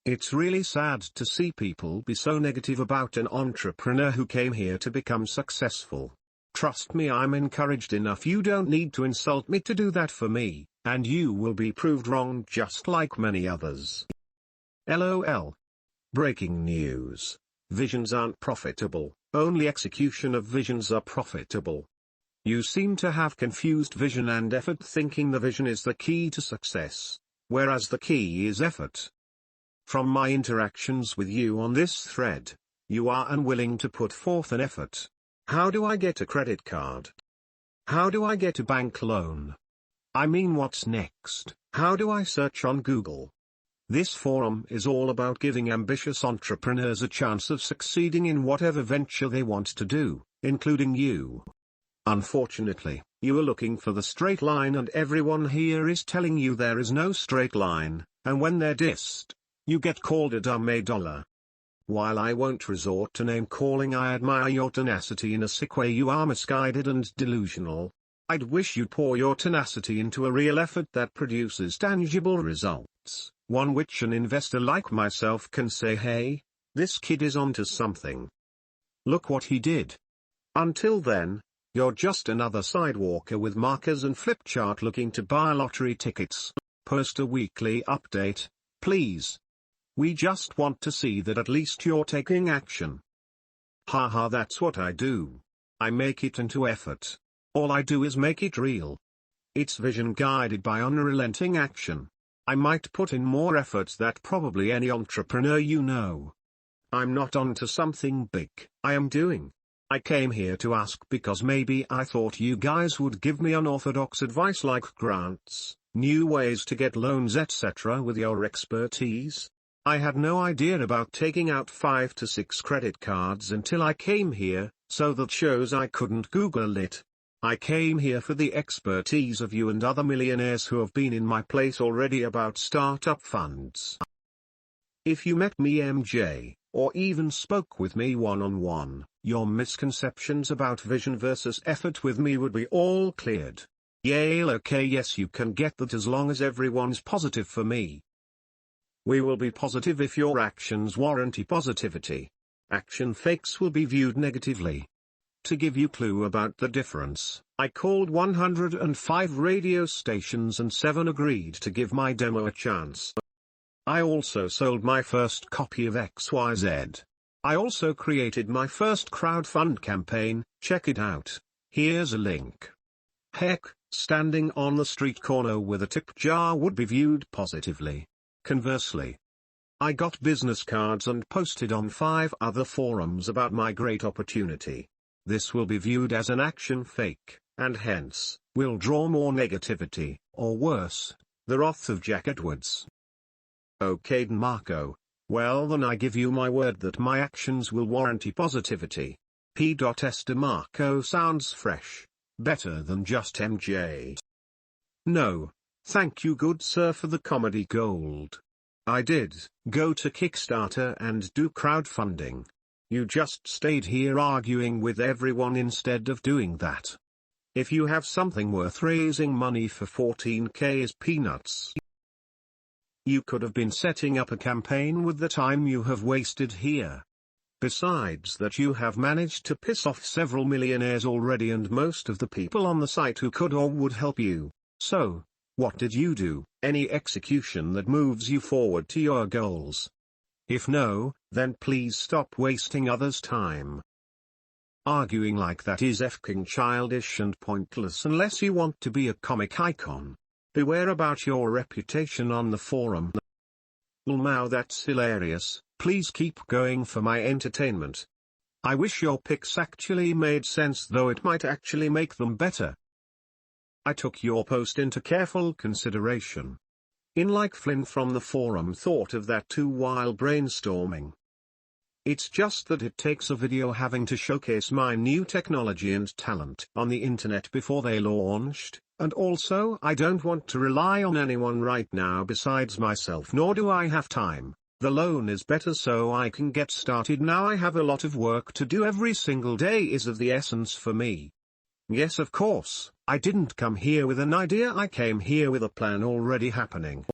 A: It's really sad to see people be so negative about an entrepreneur who came here to become successful. Trust me, I'm encouraged enough. You don't need to insult me to do that for me, and you will be proved wrong just like many others. LOL. Breaking news. Visions aren't profitable, only execution of visions are profitable. You seem to have confused vision and effort, thinking the vision is the key to success, whereas the key is effort. From my interactions with you on this thread, you are unwilling to put forth an effort. How do I get a credit card? How do I get a bank loan? I mean, what's next? How do I search on Google? This forum is all about giving ambitious entrepreneurs a chance of succeeding in whatever venture they want to do, including you. Unfortunately, you are looking for the straight line, and everyone here is telling you there is no straight line, and when they're dissed, you get called a dumb $1. While I won't resort to name-calling, I admire your tenacity in a sick way. You are misguided and delusional. I'd wish you'd pour your tenacity into a real effort that produces tangible results, one which an investor like myself can say, hey, this kid is onto something. Look what he did. Until then, you're just another sidewalker with markers and flip chart looking to buy lottery tickets. Post a weekly update, please. We just want to see that at least you're taking action. Haha, that's what I do. I make it into effort. All I do is make it real. It's vision guided by unrelenting action. I might put in more effort than probably any entrepreneur you know. I'm not onto something big. I am doing. I came here to ask because maybe I thought you guys would give me unorthodox advice like grants, new ways to get loans, etc. with your expertise. I had no idea about taking out 5 to 6 credit cards until I came here, so that shows I couldn't Google it. I came here for the expertise of you and other millionaires who have been in my place already about startup funds. If you met me, MJ, or even spoke with me one-on-one, your misconceptions about vision versus effort with me would be all cleared. Yale, okay, yes, you can get that as long as everyone's positive for me. We will be positive if your actions warrant positivity. Action fakes will be viewed negatively. To give you clue about the difference, I called 105 radio stations and 7 agreed to give my demo a chance. I also sold my first copy of XYZ. I also created my first crowdfund campaign. Check it out. Here's a link. Heck, standing on the street corner with a tip jar would be viewed positively. Conversely, I got business cards and posted on 5 other forums about my great opportunity. This will be viewed as an action fake, and hence, will draw more negativity, or worse, the wrath of Jack Edwards. Okay, Marco. Well then, I give you my word that my actions will warrant positivity. P.S. DeMarco sounds fresh, better than just MJ. No, thank you good sir for the comedy gold. I did go to Kickstarter and do crowdfunding. You just stayed here arguing with everyone instead of doing that. If you have something worth raising money for, 14K is peanuts. You could have been setting up a campaign with the time you have wasted here. Besides that, you have managed to piss off several millionaires already and most of the people on the site who could or would help you. So, what did you do? Any execution that moves you forward to your goals? If no, then please stop wasting others' time. Arguing like that is effing childish and pointless unless you want to be a comic icon. Beware about your reputation on the forum. Lmao, that's hilarious. Please keep going for my entertainment. I wish your pics actually made sense, though it might actually make them better. I took your post into careful consideration. In like Flynn from the forum thought of that too while brainstorming. It's just that it takes a video having to showcase my new technology and talent on the internet before they launched, and also I don't want to rely on anyone right now besides myself, nor do I have time. The loan is better so I can get started now. I have a lot of work to do. Every single day is of the essence for me. Yes, of course, I didn't come here with an idea, I came here with a plan already happening.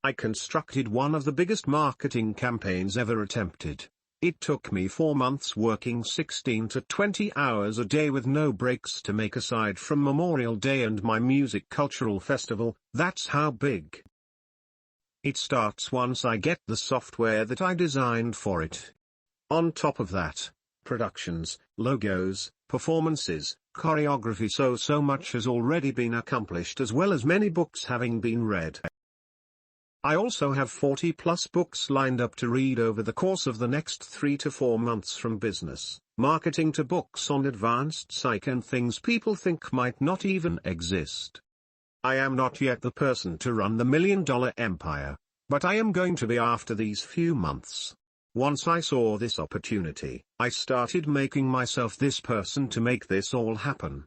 A: I constructed one of the biggest marketing campaigns ever attempted. It took me 4 months working 16 to 20 hours a day with no breaks to make aside from Memorial Day and my music cultural festival. That's how big. It starts once I get the software that I designed for it. On top of that, productions, logos, performances, choreography, so much has already been accomplished, as well as many books having been read. I also have 40+ books lined up to read over the course of the next 3 to 4 months, from business, marketing to books on advanced psych and things people think might not even exist. I am not yet the person to run the $1 million empire, but I am going to be after these few months. Once I saw this opportunity, I started making myself this person to make this all happen.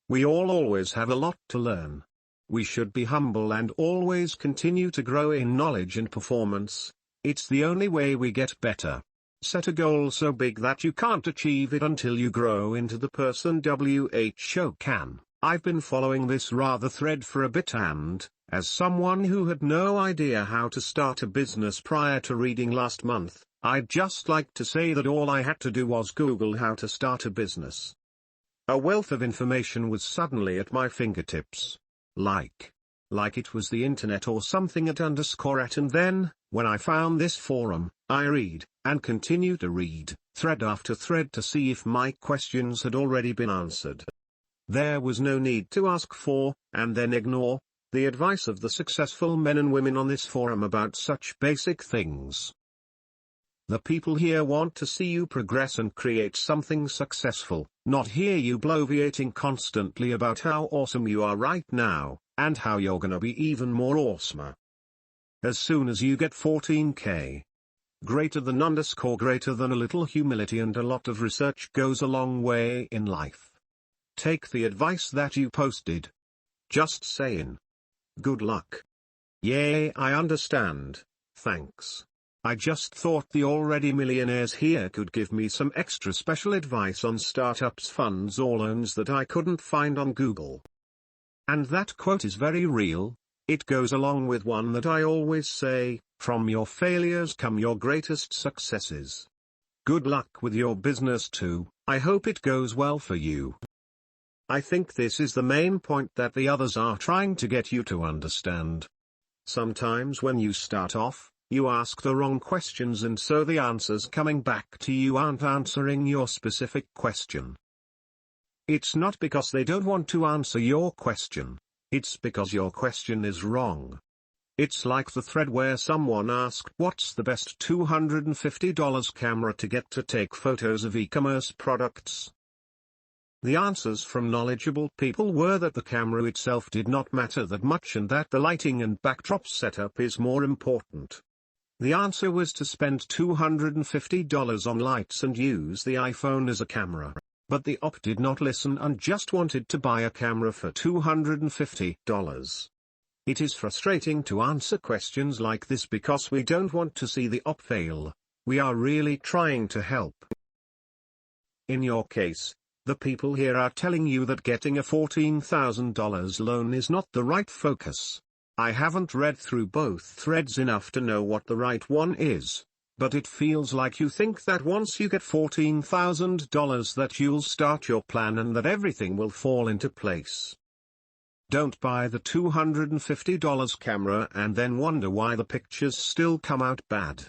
A: We all always have a lot to learn. We should be humble and always continue to grow in knowledge and performance. It's the only way we get better. Set a goal so big that you can't achieve it until you grow into the person WHO can. I've been following this rather thread for a bit, and, as someone who had no idea how to start a business prior to reading last month, I'd just like to say that all I had to do was Google how to start a business. A wealth of information was suddenly at my fingertips. Like it was the internet or something at, and then, when I found this forum, I read, and continue to read, thread after thread to see if my questions had already been answered. There was no need to ask for, and then ignore, the advice of the successful men and women on this forum about such basic things. The people here want to see you progress and create something successful, not hear you bloviating constantly about how awesome you are right now, and how you're gonna be even more awesomer. As soon as you get 14K, greater than a little humility and a lot of research goes a long way in life. Take the advice that you posted. Just saying. Good luck. Yay, I understand, thanks. I just thought the already millionaires here could give me some extra special advice on startups, funds or loans that I couldn't find on Google. And that quote is very real. It goes along with one that I always say, from your failures come your greatest successes. Good luck with your business too. I hope it goes well for you. I think this is the main point that the others are trying to get you to understand. Sometimes when you start off, you ask the wrong questions, and so the answers coming back to you aren't answering your specific question. It's not because they don't want to answer your question. It's because your question is wrong. It's like the thread where someone asked what's the best $250 camera to get to take photos of e-commerce products. The answers from knowledgeable people were that the camera itself did not matter that much and that the lighting and backdrop setup is more important. The answer was to spend $250 on lights and use the iPhone as a camera. But the op did not listen and just wanted to buy a camera for $250. It is frustrating to answer questions like this because we don't want to see the op fail. We are really trying to help. In your case, the people here are telling you that getting a $14,000 loan is not the right focus. I haven't read through both threads enough to know what the right one is, but it feels like you think that once you get $14,000 that you'll start your plan and that everything will fall into place. Don't buy the $250 camera and then wonder why the pictures still come out bad.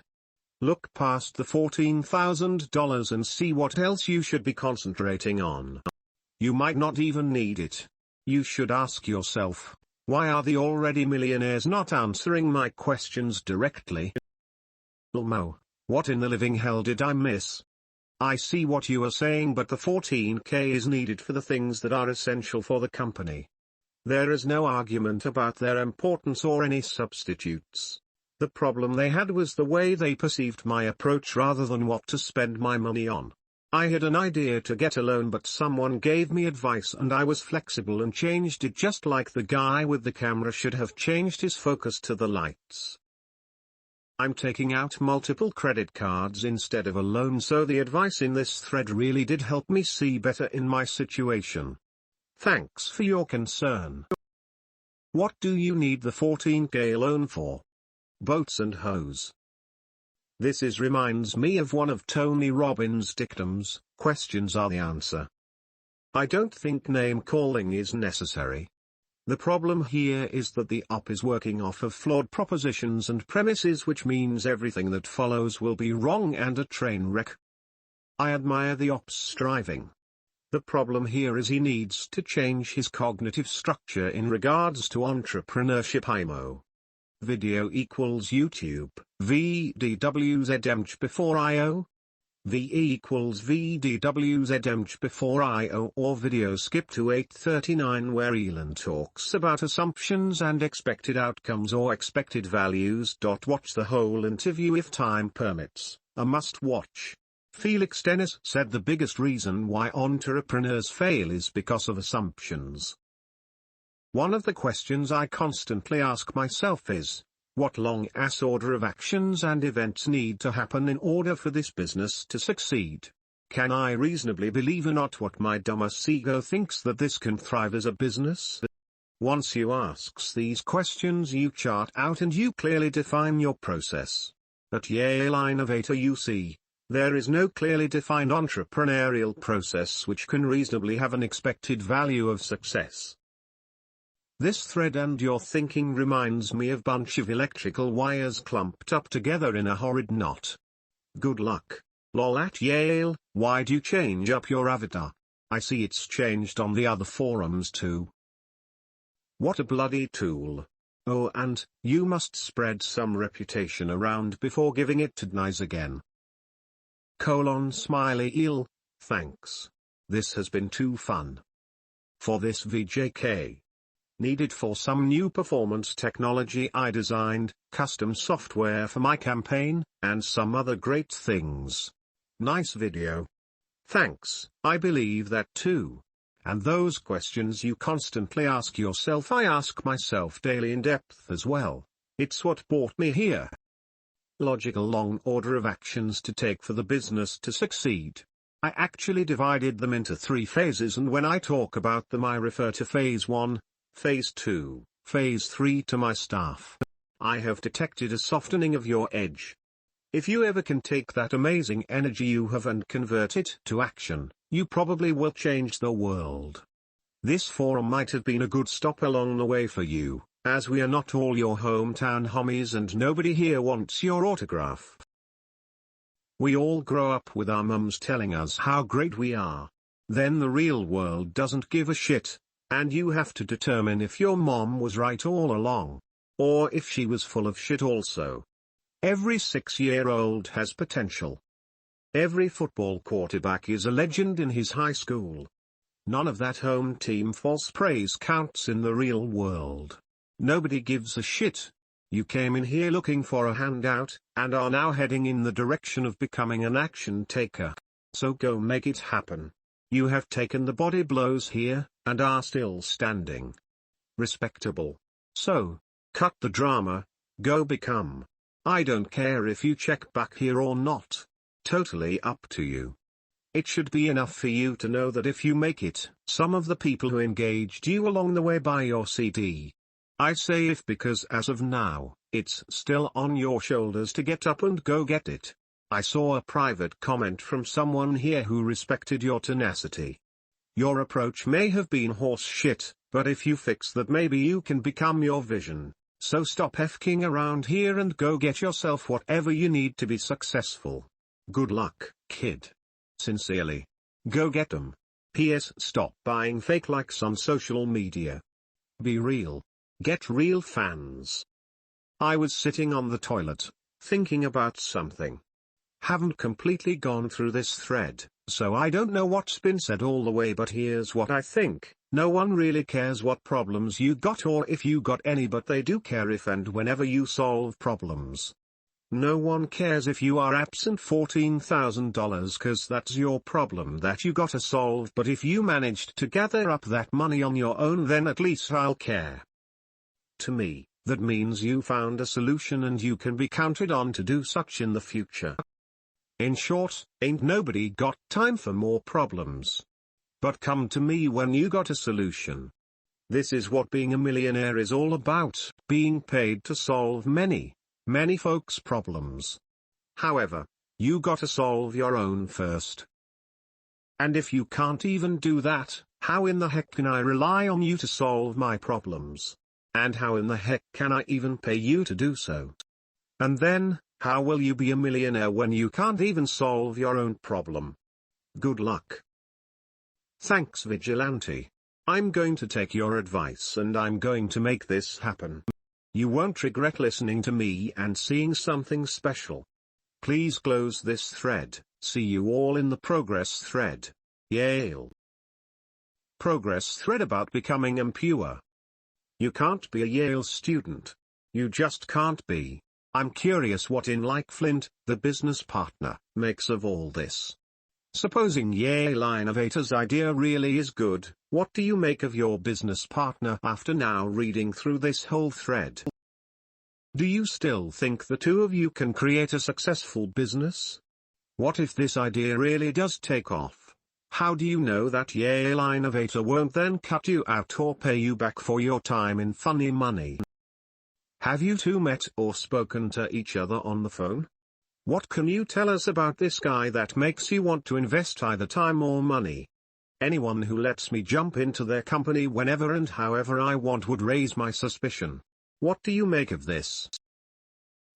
A: Look past the $14,000 and see what else you should be concentrating on. You might not even need it. You should ask yourself, why are the already millionaires not answering my questions directly? Mo, what in the living hell did I miss? I see what you are saying, but the 14K is needed for the things that are essential for the company. There is no argument about their importance or any substitutes. The problem they had was the way they perceived my approach rather than what to spend my money on. I had an idea to get a loan, but someone gave me advice and I was flexible and changed it, just like the guy with the camera should have changed his focus to the lights. I'm taking out multiple credit cards instead of a loan, so the advice in this thread really did help me see better in my situation. Thanks for your concern. What do you need the 14K loan for? Boats and hose. This reminds me of one of Tony Robbins' dictums: questions are the answer. I don't think name calling is necessary. The problem here is that the op is working off of flawed propositions and premises, which means everything that follows will be wrong and a train wreck. I admire the op's striving. The problem here is he needs to change his cognitive structure in regards to entrepreneurship. IMO. Video equals YouTube, VDWZMH before IO. VE equals VDWZMH before IO, or video skip to 8:39 where Elon talks about assumptions and expected outcomes or expected values. Watch the whole interview if time permits, a must watch. Felix Dennis said the biggest reason why entrepreneurs fail is because of assumptions. One of the questions I constantly ask myself is, what long-ass order of actions and events need to happen in order for this business to succeed? Can I reasonably believe or not what my dumbass ego thinks that this can thrive as a business? Once you ask these questions, you chart out and you clearly define your process. At Yale Innovator UC, there is no clearly defined entrepreneurial process which can reasonably have an expected value of success. This thread and your thinking reminds me of bunch of electrical wires clumped up together in a horrid knot. Good luck. Lol. At Yale, why'd you change up your avatar? I see it's changed on the other forums too. What a bloody tool. Oh, and, you must spread some reputation around before giving it to Denies again. Smiley ill, thanks. This has been too fun. For this VJK. Needed for some new performance technology I designed, custom software for my campaign, and some other great things. Nice video. Thanks, I believe that too. And those questions you constantly ask yourself, I ask myself daily in depth as well. It's what brought me here. Logical long order of actions to take for the business to succeed. I actually divided them into 3 phases, and when I talk about them I refer to phase 1, phase 2, phase 3 to my staff. I have detected a softening of your edge. If you ever can take that amazing energy you have and convert it to action, you probably will change the world. This forum might have been a good stop along the way for you, as we are not all your hometown homies and nobody here wants your autograph. We all grow up with our mums telling us how great we are. Then the real world doesn't give a shit, and you have to determine if your mom was right all along, or if she was full of shit also. Every 6-year-old has potential. Every football quarterback is a legend in his high school. None of that home team false praise counts in the real world. Nobody gives a shit. You came in here looking for a handout, and are now heading in the direction of becoming an action taker. So go make it happen. You have taken the body blows here, and are still standing. Respectable. So, cut the drama, go become. I don't care if you check back here or not. Totally up to you. It should be enough for you to know that if you make it, some of the people who engaged you along the way buy your CD. I say if because as of now, it's still on your shoulders to get up and go get it. I saw a private comment from someone here who respected your tenacity. Your approach may have been horse shit, but if you fix that maybe you can become your vision. So stop effing around here and go get yourself whatever you need to be successful. Good luck, kid. Sincerely. Go get 'em. P.S. Stop buying fake likes on social media. Be real. Get real fans. I was sitting on the toilet, thinking about something. Haven't completely gone through this thread, so I don't know what's been said all the way, but here's what I think. No one really cares what problems you got or if you got any, but they do care if and whenever you solve problems. No one cares if you are absent $14,000 cause that's your problem that you gotta solve, but if you managed to gather up that money on your own, then at least I'll care. To me, that means you found a solution and you can be counted on to do such in the future. In short, ain't nobody got time for more problems. But come to me when you got a solution. This is what being a millionaire is all about, being paid to solve many folks' problems. However, you gotta solve your own first. And if you can't even do that, how in the heck can I rely on you to solve my problems? And how in the heck can I even pay you to do so? And then, how will you be a millionaire when you can't even solve your own problem? Good luck. Thanks, Vigilante. I'm going to take your advice and I'm going to make this happen. You won't regret listening to me and seeing something special. Please close this thread. See you all in the progress thread. Yale. Progress thread about becoming impure. You can't be a Yale student. You just can't be. I'm curious what Like Flint, the business partner, makes of all this. Supposing Yale Innovator's idea really is good, what do you make of your business partner after now reading through this whole thread? Do you still think the two of you can create a successful business? What if this idea really does take off? How do you know that Yale Innovator won't then cut you out or pay you back for your time in funny money? Have you two met or spoken to each other on the phone? What can you tell us about this guy that makes you want to invest either time or money? Anyone who lets me jump into their company whenever and however I want would raise my suspicion. What do you make of this?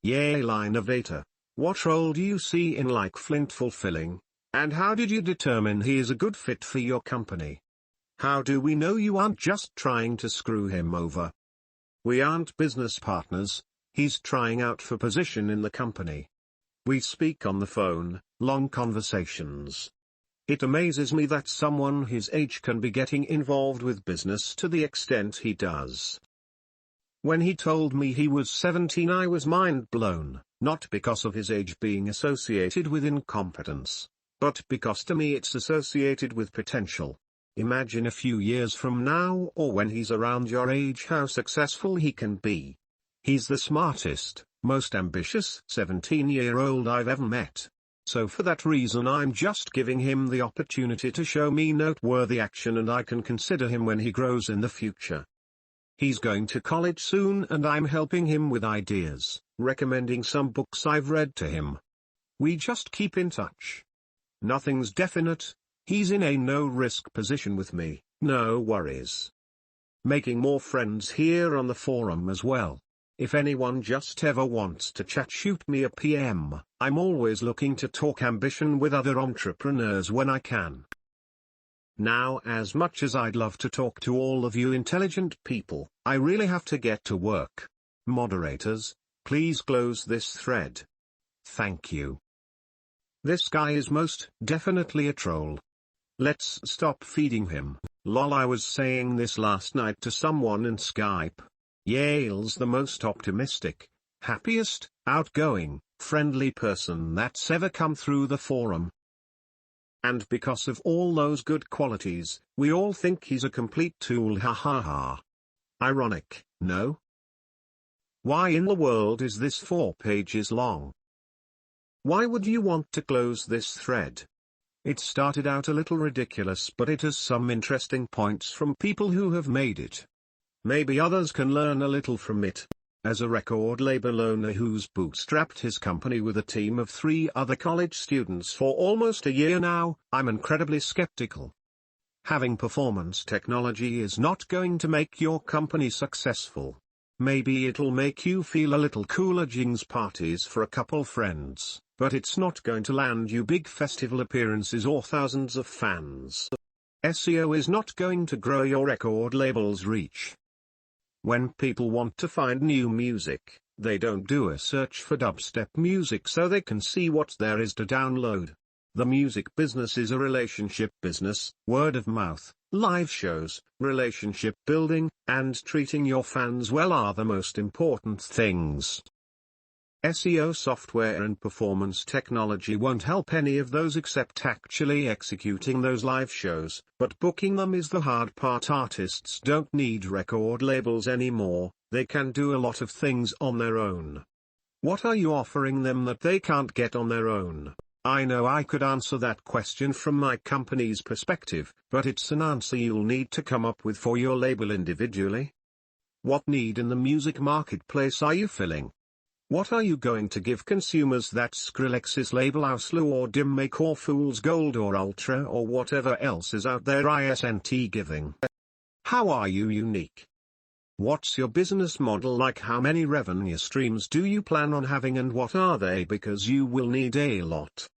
A: Yale Innovator, what role do you see in Like Flint fulfilling, and how did you determine he is a good fit for your company? How do we know you aren't just trying to screw him over? We aren't business partners, he's trying out for position in the company. We speak on the phone, long conversations. It amazes me that someone his age can be getting involved with business to the extent he does. When he told me he was 17 I was mind blown, not because of his age being associated with incompetence, but because to me it's associated with potential. Imagine a few years from now or when he's around your age how successful he can be. He's the smartest, most ambitious 17-year-old I've ever met. So for that reason I'm just giving him the opportunity to show me noteworthy action and I can consider him when he grows in the future. He's going to college soon and I'm helping him with ideas, recommending some books I've read to him. We just keep in touch. Nothing's definite, he's in a no-risk position with me, no worries. Making more friends here on the forum as well. If anyone just ever wants to chat, shoot me a PM, I'm always looking to talk ambition with other entrepreneurs when I can. Now, as much as I'd love to talk to all of you intelligent people, I really have to get to work. Moderators, please close this thread. Thank you. This guy is most definitely a troll. Let's stop feeding him. Lol, I was saying this last night to someone in Skype. Yale's the most optimistic, happiest, outgoing, friendly person that's ever come through the forum. And because of all those good qualities, we all think he's a complete tool, ha ha ha. Ironic, no? Why in the world is this 4 pages long? Why would you want to close this thread? It started out a little ridiculous, but it has some interesting points from people who have made it. Maybe others can learn a little from it. As a record label owner who's bootstrapped his company with a team of 3 other college students for almost a year now, I'm incredibly skeptical. Having performance technology is not going to make your company successful. Maybe it'll make you feel a little cooler Jing's parties for a couple friends, but it's not going to land you big festival appearances or thousands of fans. SEO is not going to grow your record label's reach. When people want to find new music, they don't do a search for dubstep music so they can see what there is to download. The music business is a relationship business. Word of mouth, live shows, relationship building, and treating your fans well are the most important things. SEO software and performance technology won't help any of those except actually executing those live shows, but booking them is the hard part. Artists don't need record labels anymore, they can do a lot of things on their own. What are you offering them that they can't get on their own? I know I could answer that question from my company's perspective, but it's an answer you'll need to come up with for your label individually. What need in the music marketplace are you filling? What are you going to give consumers that Skrillex's label Auslu or Dimmake or Fool's Gold or Ultra or whatever else is out there isn't giving? How are you unique? What's your business model like? How many revenue streams do you plan on having and what are they, because you will need a lot?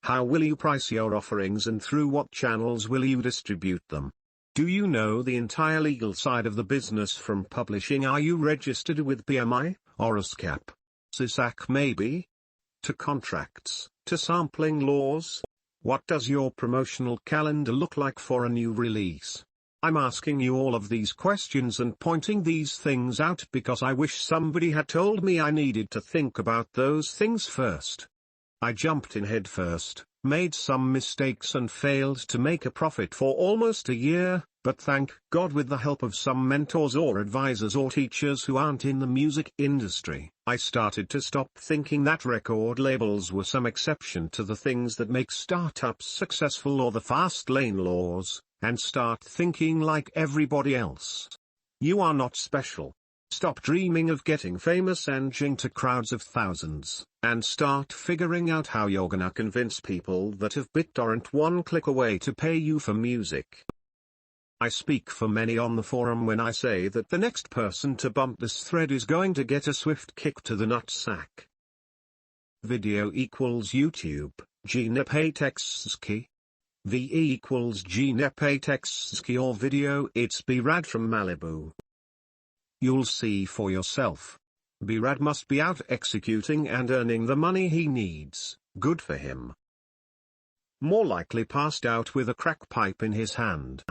A: How will you price your offerings and through what channels will you distribute them? Do you know the entire legal side of the business from publishing? Are you registered with PMI, or ASCAP, CISAC maybe? To contracts, to sampling laws? What does your promotional calendar look like for a new release? I'm asking you all of these questions and pointing these things out because I wish somebody had told me I needed to think about those things first. I jumped in head first, made some mistakes and failed to make a profit for almost a year, but thank God with the help of some mentors or advisors or teachers who aren't in the music industry, I started to stop thinking that record labels were some exception to the things that make startups successful or the fast lane laws, and start thinking like everybody else. You are not special. Stop dreaming of getting famous and jing to crowds of thousands, and start figuring out how you're gonna convince people that have BitTorrent one click away to pay you for music. I speak for many on the forum when I say that the next person to bump this thread is going to get a swift kick to the nutsack. Video equals YouTube, GNPATEXSKI. VE equals GNPATEXSKI or video it's B-Rad from Malibu. You'll see for yourself. B-Rad must be out executing and earning the money he needs, good for him. More likely passed out with a crack pipe in his hand.